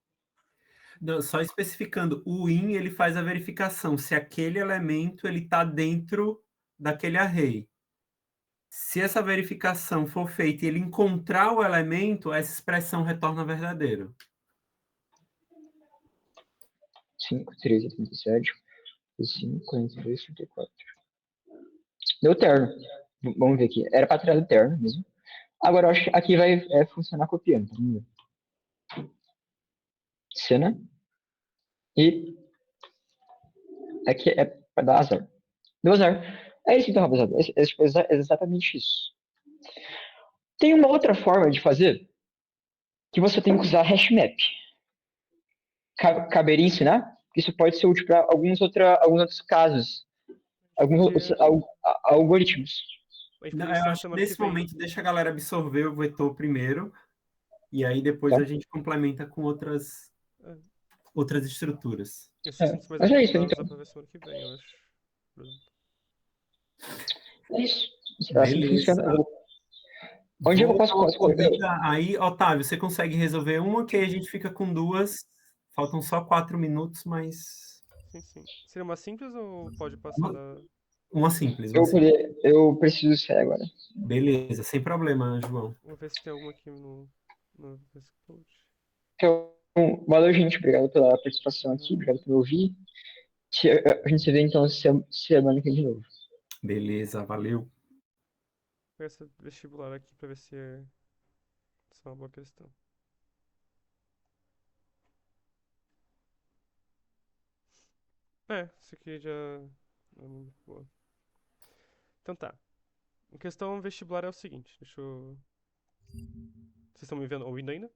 Não, só especificando, o in ele faz a verificação se aquele elemento ele está dentro daquele array. Se essa verificação for feita e ele encontrar o elemento, essa expressão retorna verdadeiro. 5, 13, 37, 35, 42, 34. Deu terno. Vamos ver aqui. Era para tirar do terno mesmo. Agora, eu acho que aqui vai funcionar copiando. Vamos ver. Cena. E aqui é para dar azar. Deu azar. É isso então, rapaziada. É exatamente isso. Tem uma outra forma de fazer que você tem que usar hashmap. Caberia ensinar? Isso pode ser útil para alguns outros casos. Alguns outros algoritmos. A gente Não, podia eu ensinar acho que semana que nesse vem. momento deixa a galera absorver o vetor primeiro, e aí depois Tá? a gente complementa com outras estruturas. Esses assuntos mais Mas é isso, aprofundados então. dá pra ver semana que vem, eu acho. Por exemplo. É isso. É assim que Beleza. funciona. Onde eu Vou posso dar uma escolher? corrida aí, Otávio, você consegue resolver uma, que aí a gente fica com duas. Faltam só 4 minutos, mas Sim, sim. Seria uma simples ou pode passar uma, da. uma simples, uma Eu, simples. eu preciso sair agora. Beleza, sem problema, João. Vou ver se tem alguma aqui no VS Code. Então, valeu, gente. Obrigado pela participação aqui. Obrigado por ouvir. A gente se vê então semana que vem de novo. Beleza, valeu. Vou pegar esse vestibular aqui pra ver se é uma boa questão. Isso aqui já é muito boa. Então tá. A questão vestibular é o seguinte, deixa eu. Vocês estão me vendo, ouvindo ainda?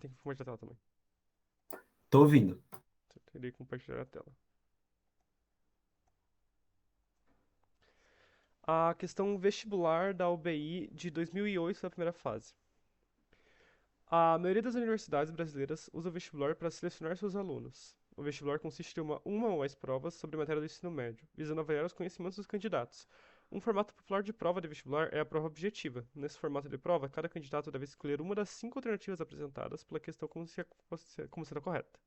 Tem que compartilhar a tela também. Tô ouvindo. Terei que compartilhar a tela. A questão vestibular da UBI de 2008 da primeira fase. A maioria das universidades brasileiras usa o vestibular para selecionar seus alunos. O vestibular consiste em uma ou mais provas sobre matéria do ensino médio, visando avaliar os conhecimentos dos candidatos. Um formato popular de prova de vestibular é a prova objetiva. Nesse formato de prova, cada candidato deve escolher uma das 5 alternativas apresentadas pela questão como sendo correta.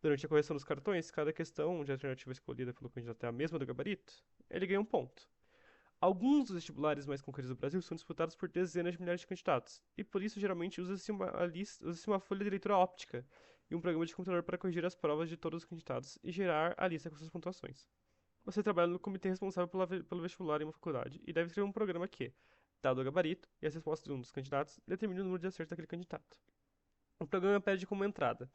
Durante a correção dos cartões, cada questão onde a alternativa escolhida pelo candidato é a mesma do gabarito, ele ganha um ponto. Alguns dos vestibulares mais concorridos do Brasil são disputados por dezenas de milhares de candidatos, e por isso geralmente usa-se uma folha de leitura óptica e um programa de computador para corrigir as provas de todos os candidatos e gerar a lista com suas pontuações. Você trabalha no comitê responsável pelo vestibular em uma faculdade e deve escrever um programa que, dado o gabarito e as respostas de um dos candidatos, determine o número de acertos daquele candidato. O programa pede como entrada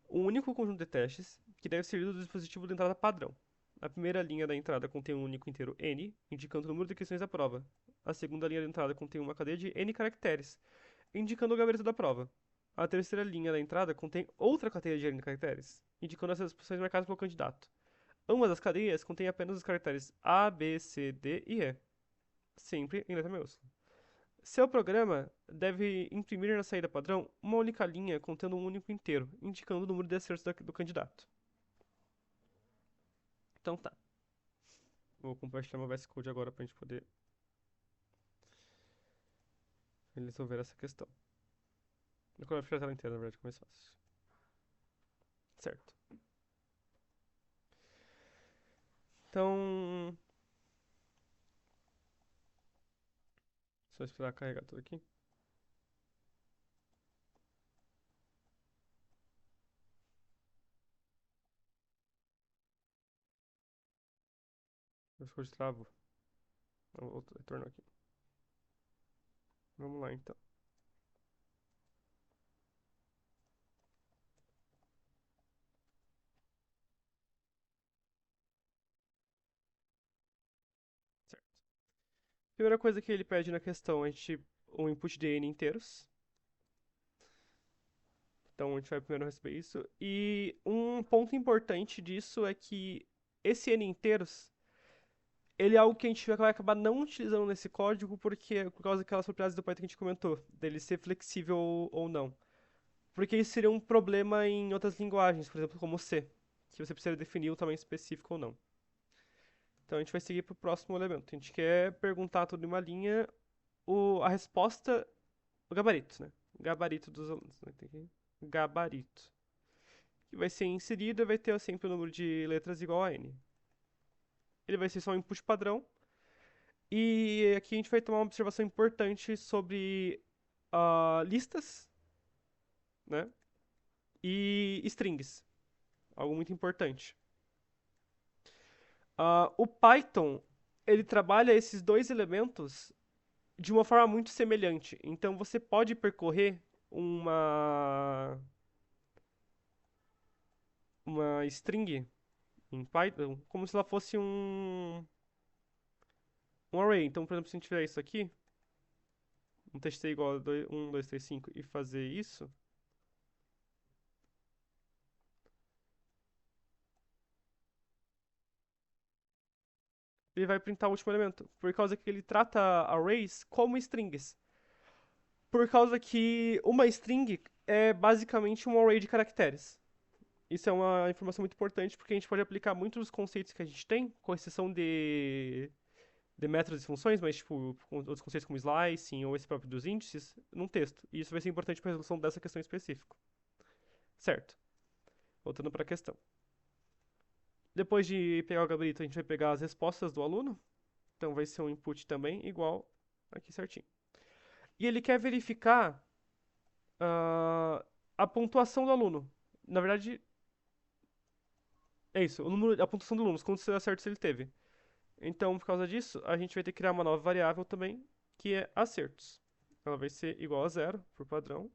um único conjunto de testes que deve servir do dispositivo de entrada padrão. A primeira linha da entrada contém um único inteiro n, indicando o número de questões da prova. A segunda linha da entrada contém uma cadeia de n caracteres, indicando o gabarito da prova. A terceira linha da entrada contém outra cadeia de n caracteres, indicando as respostas marcadas pelo candidato. Ambas as cadeias contêm apenas os caracteres A, B, C, D e E, sempre em letra maiúscula. Seu programa deve imprimir na saída padrão uma única linha contendo um único inteiro, indicando o número de acertos do candidato. Então tá. Vou compartilhar meu VS Code agora pra gente poder resolver essa questão. Eu vou fechar a tela inteira, na verdade, que é mais fácil. Certo. Então, só esperar carregar tudo aqui. Eu ficou de travo. Retorno aqui. Vamos lá então. Certo. Primeira coisa que ele pede na questão é um input de n inteiros. Então a gente vai primeiro receber isso. E um ponto importante disso é que esse n inteiros, ele é algo que a gente vai acabar não utilizando nesse código por causa daquelas propriedades do Python que a gente comentou, dele ser flexível ou não. Porque isso seria um problema em outras linguagens, por exemplo, como C, que você precisa definir o tamanho específico ou não. Então a gente vai seguir para o próximo elemento. A gente quer perguntar tudo em uma linha, a resposta, o gabarito, né? Gabarito dos alunos. Né? Tem que gabarito. Que vai ser inserido e vai ter sempre o número de letras igual a n. Ele vai ser só um input padrão. E aqui a gente vai tomar uma observação importante sobre listas, né? E strings. Algo muito importante. O Python, ele trabalha esses dois elementos de uma forma muito semelhante. Então você pode percorrer uma string em Python como se ela fosse um array. Então, por exemplo, se a gente tiver isso aqui, um txt igual a 1, 2, 3, 5 e fazer isso, ele vai printar o último elemento, por causa que ele trata arrays como strings. Por causa que uma string é basicamente um array de caracteres. Isso é uma informação muito importante, porque a gente pode aplicar muitos dos conceitos que a gente tem, com exceção de métodos e funções, mas tipo, com outros conceitos como slicing ou esse próprio dos índices, num texto. E isso vai ser importante para a resolução dessa questão específica. Certo. Voltando para a questão. Depois de pegar o gabarito, a gente vai pegar as respostas do aluno. Então vai ser um input também igual aqui certinho. E ele quer verificar a pontuação do aluno. Na verdade, é isso, a pontuação do aluno, quantos acertos ele teve. Então, por causa disso, a gente vai ter que criar uma nova variável também, que é acertos. Ela vai ser igual a 0, por padrão.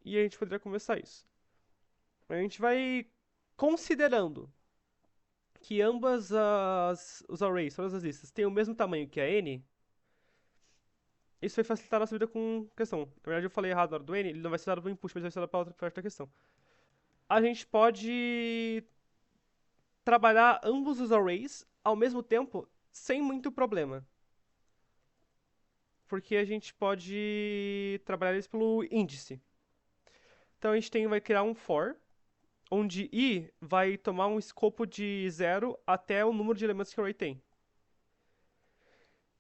E a gente poderia começar isso. A gente vai considerando que ambas os arrays, todas as listas, têm o mesmo tamanho que a n. Isso vai facilitar a nossa vida com questão. Na verdade, eu falei errado na hora do n, ele não vai ser dado para o input, mas vai ser dado para outra parte da questão. A gente pode trabalhar ambos os arrays ao mesmo tempo sem muito problema. Porque a gente pode trabalhar eles pelo índice. Então a gente vai criar um for, onde i vai tomar um escopo de 0 até o número de elementos que o array tem.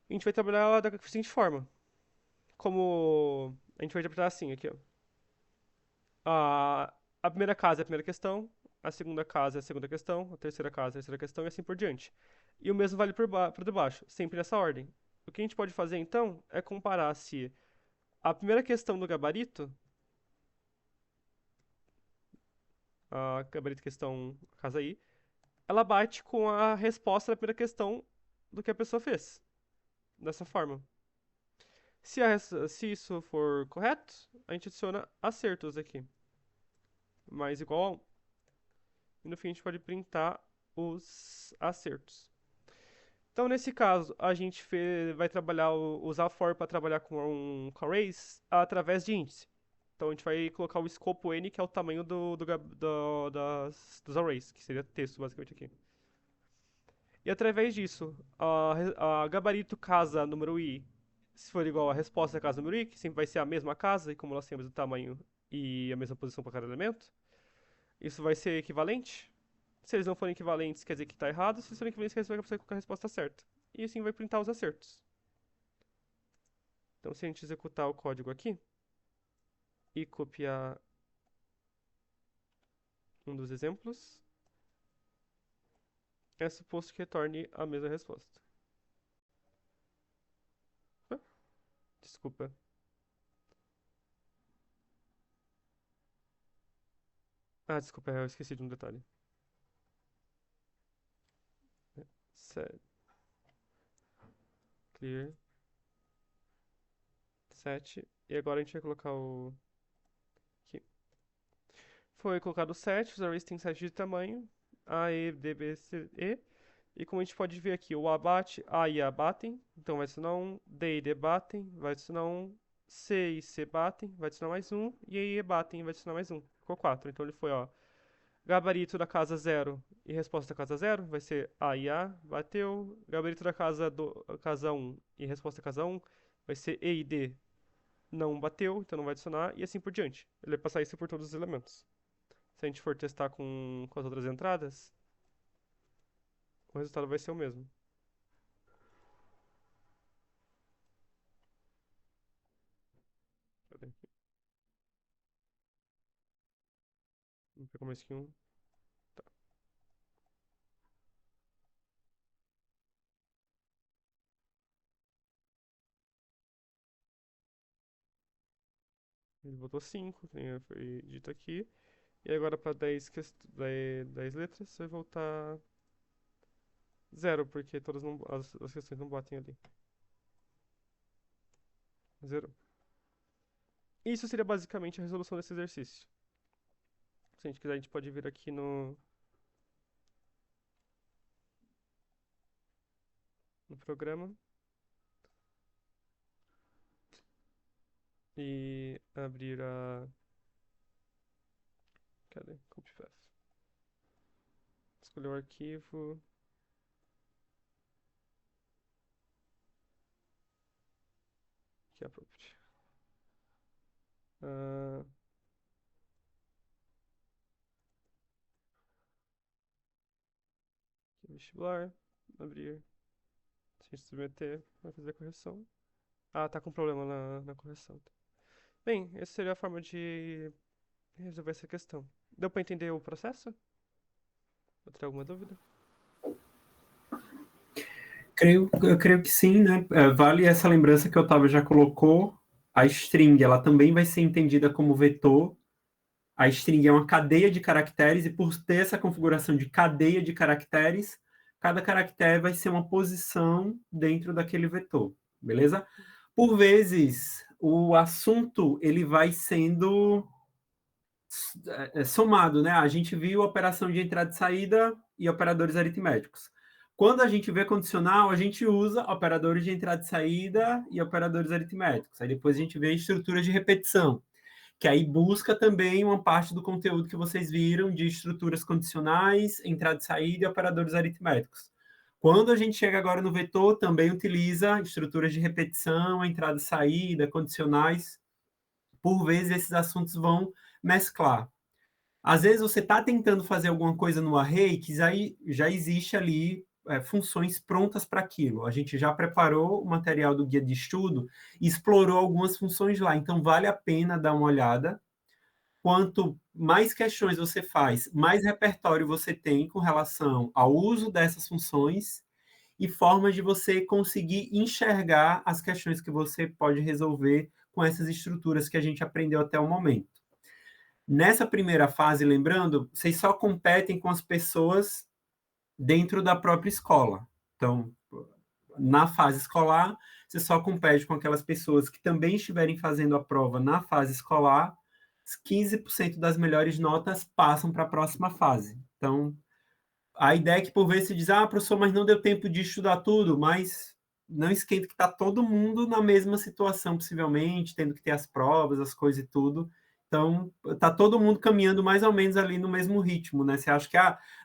A gente vai trabalhar da seguinte forma. Como a gente vai interpretar assim aqui, ó. A primeira casa é a primeira questão, a segunda casa é a segunda questão, a terceira casa é a terceira questão e assim por diante. E o mesmo vale para debaixo, sempre nessa ordem. O que a gente pode fazer então é comparar se a primeira questão do gabarito, a gabarito questão casa I, ela bate com a resposta da primeira questão do que a pessoa fez. Dessa forma. Se isso for correto, a gente adiciona acertos aqui. Mais igual a 1. E no fim a gente pode printar os acertos. Então, nesse caso, a gente vai usar for para trabalhar com arrays através de índice. Então, a gente vai colocar o escopo n, que é o tamanho dos arrays, que seria texto, basicamente, aqui. E através disso, a gabarito casa número i se for igual a resposta da casa número I, que sempre vai ser a mesma casa, e como elas têm o mesmo tamanho e a mesma posição para cada elemento, isso vai ser equivalente. Se eles não forem equivalentes, quer dizer que está errado. Se eles forem equivalentes, quer dizer que você vai colocar a resposta certa. E assim vai printar os acertos. Então, se a gente executar o código aqui e copiar um dos exemplos, é suposto que retorne a mesma resposta. Desculpa. Desculpa, eu esqueci de um detalhe. Set. Clear. Set. E agora a gente vai colocar o... aqui. Foi colocado o set, os arrays têm 7 de tamanho. A, E, D, B, C, E. E como a gente pode ver aqui, o A bate, A e A batem, então vai adicionar 1, D e D batem, vai adicionar 1, C e C batem, vai adicionar mais 1, e E batem, vai adicionar mais 1. Ficou 4, então ele foi, ó, gabarito da casa 0 e resposta da casa 0, vai ser A e A, bateu. Gabarito da casa 1 e resposta da casa 1, vai ser E e D, não bateu, então não vai adicionar, e assim por diante. Ele vai passar isso por todos os elementos. Se a gente for testar com as outras entradas, o resultado vai ser o mesmo. Cadê aqui? Vamos pegar mais que um. Tá. Ele botou 5, que foi dito aqui. E agora para 10 letras, vai voltar 0, porque todas as questões não batem ali. 0. Isso seria basicamente a resolução desse exercício. Se a gente quiser, a gente pode vir aqui no programa e abrir a... Cadê? CopyPath. Escolher o arquivo. Aqui é a property. Aqui, vestibular. Abrir. Se a gente submeter, vai fazer a correção. Tá com problema na correção. Bem, essa seria a forma de resolver essa questão. Deu para entender o processo? Ou ter alguma dúvida? Eu creio que sim, né? Vale essa lembrança que o Otávio já colocou. A string, ela também vai ser entendida como vetor. A string é uma cadeia de caracteres e por ter essa configuração de cadeia de caracteres, cada caractere vai ser uma posição dentro daquele vetor, beleza? Por vezes, o assunto ele vai sendo somado, né? A gente viu operação de entrada e saída e operadores aritméticos. Quando a gente vê condicional, a gente usa operadores de entrada e saída e operadores aritméticos. Aí depois a gente vê estruturas de repetição, que aí busca também uma parte do conteúdo que vocês viram de estruturas condicionais, entrada e saída e operadores aritméticos. Quando a gente chega agora no vetor, também utiliza estruturas de repetição, entrada e saída, condicionais. Por vezes, esses assuntos vão mesclar. Às vezes, você está tentando fazer alguma coisa no array que já existe ali funções prontas para aquilo. A gente já preparou o material do guia de estudo e explorou algumas funções lá. Então, vale a pena dar uma olhada. Quanto mais questões você faz, mais repertório você tem com relação ao uso dessas funções e formas de você conseguir enxergar as questões que você pode resolver com essas estruturas que a gente aprendeu até o momento. Nessa primeira fase, lembrando, vocês só competem com as pessoas dentro da própria escola. Então, na fase escolar, você só compete com aquelas pessoas que também estiverem fazendo a prova na fase escolar. 15% das melhores notas passam para a próxima fase. Então, a ideia é que por vezes você diz, professor, mas não deu tempo de estudar tudo, mas não esquenta que está todo mundo na mesma situação, possivelmente, tendo que ter as provas, as coisas e tudo. Então, está todo mundo caminhando mais ou menos ali no mesmo ritmo, né? Você acha que,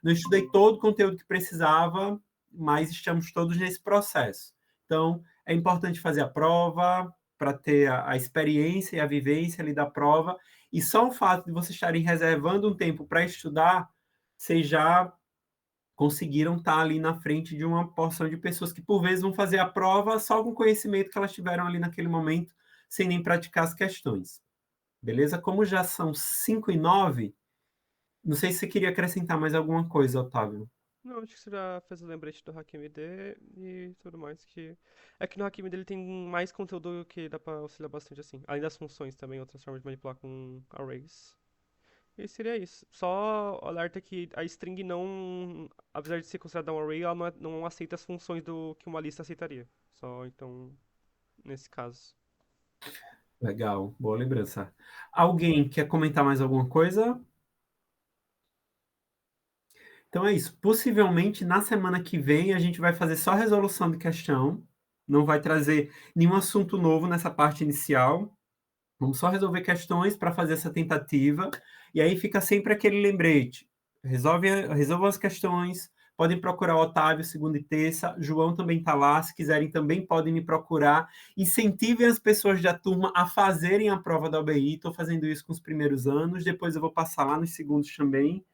não estudei todo o conteúdo que precisava, mas estamos todos nesse processo. Então, É importante fazer a prova para ter a experiência e a vivência ali da prova, e só o fato de vocês estarem reservando um tempo para estudar, vocês já conseguiram estar ali na frente de uma porção de pessoas que, por vezes, vão fazer a prova só com o conhecimento que elas tiveram ali naquele momento, sem nem praticar as questões. Beleza? Como já são 5:09, não sei se você queria acrescentar mais alguma coisa, Otávio. Não, acho que você já fez o lembrete do HackMD e tudo mais que... É que no HackMD ele tem mais conteúdo que dá pra auxiliar bastante, assim. Além das funções também, outras formas de manipular com arrays. E seria isso. Só alerta que a string não... Apesar de ser considerada um array, ela não aceita as funções do que uma lista aceitaria. Só, então, nesse caso. Legal, boa lembrança. Alguém quer comentar mais alguma coisa? Então é isso. Possivelmente na semana que vem a gente vai fazer só resolução de questão. Não vai trazer nenhum assunto novo nessa parte inicial. Vamos só resolver questões para fazer essa tentativa. E aí fica sempre aquele lembrete. Resolvam as questões. Podem procurar o Otávio segunda e terça. João também está lá. Se quiserem, também podem me procurar. Incentivem as pessoas da turma a fazerem a prova da OBI. Estou fazendo isso com os primeiros anos. Depois eu vou passar lá nos segundos também,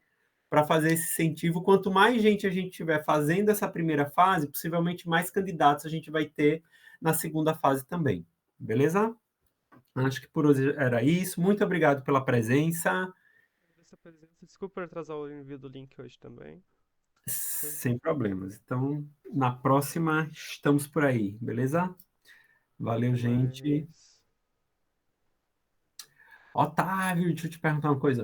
para fazer esse incentivo. Quanto mais gente a gente tiver fazendo essa primeira fase, possivelmente mais candidatos a gente vai ter na segunda fase também. Beleza? Acho que por hoje era isso. Muito obrigado pela presença. Essa presença. Desculpa por atrasar o envio do link hoje também. Sem problemas. Então, na próxima, estamos por aí, beleza? Valeu, gente. Mas... Otávio, deixa eu te perguntar uma coisa.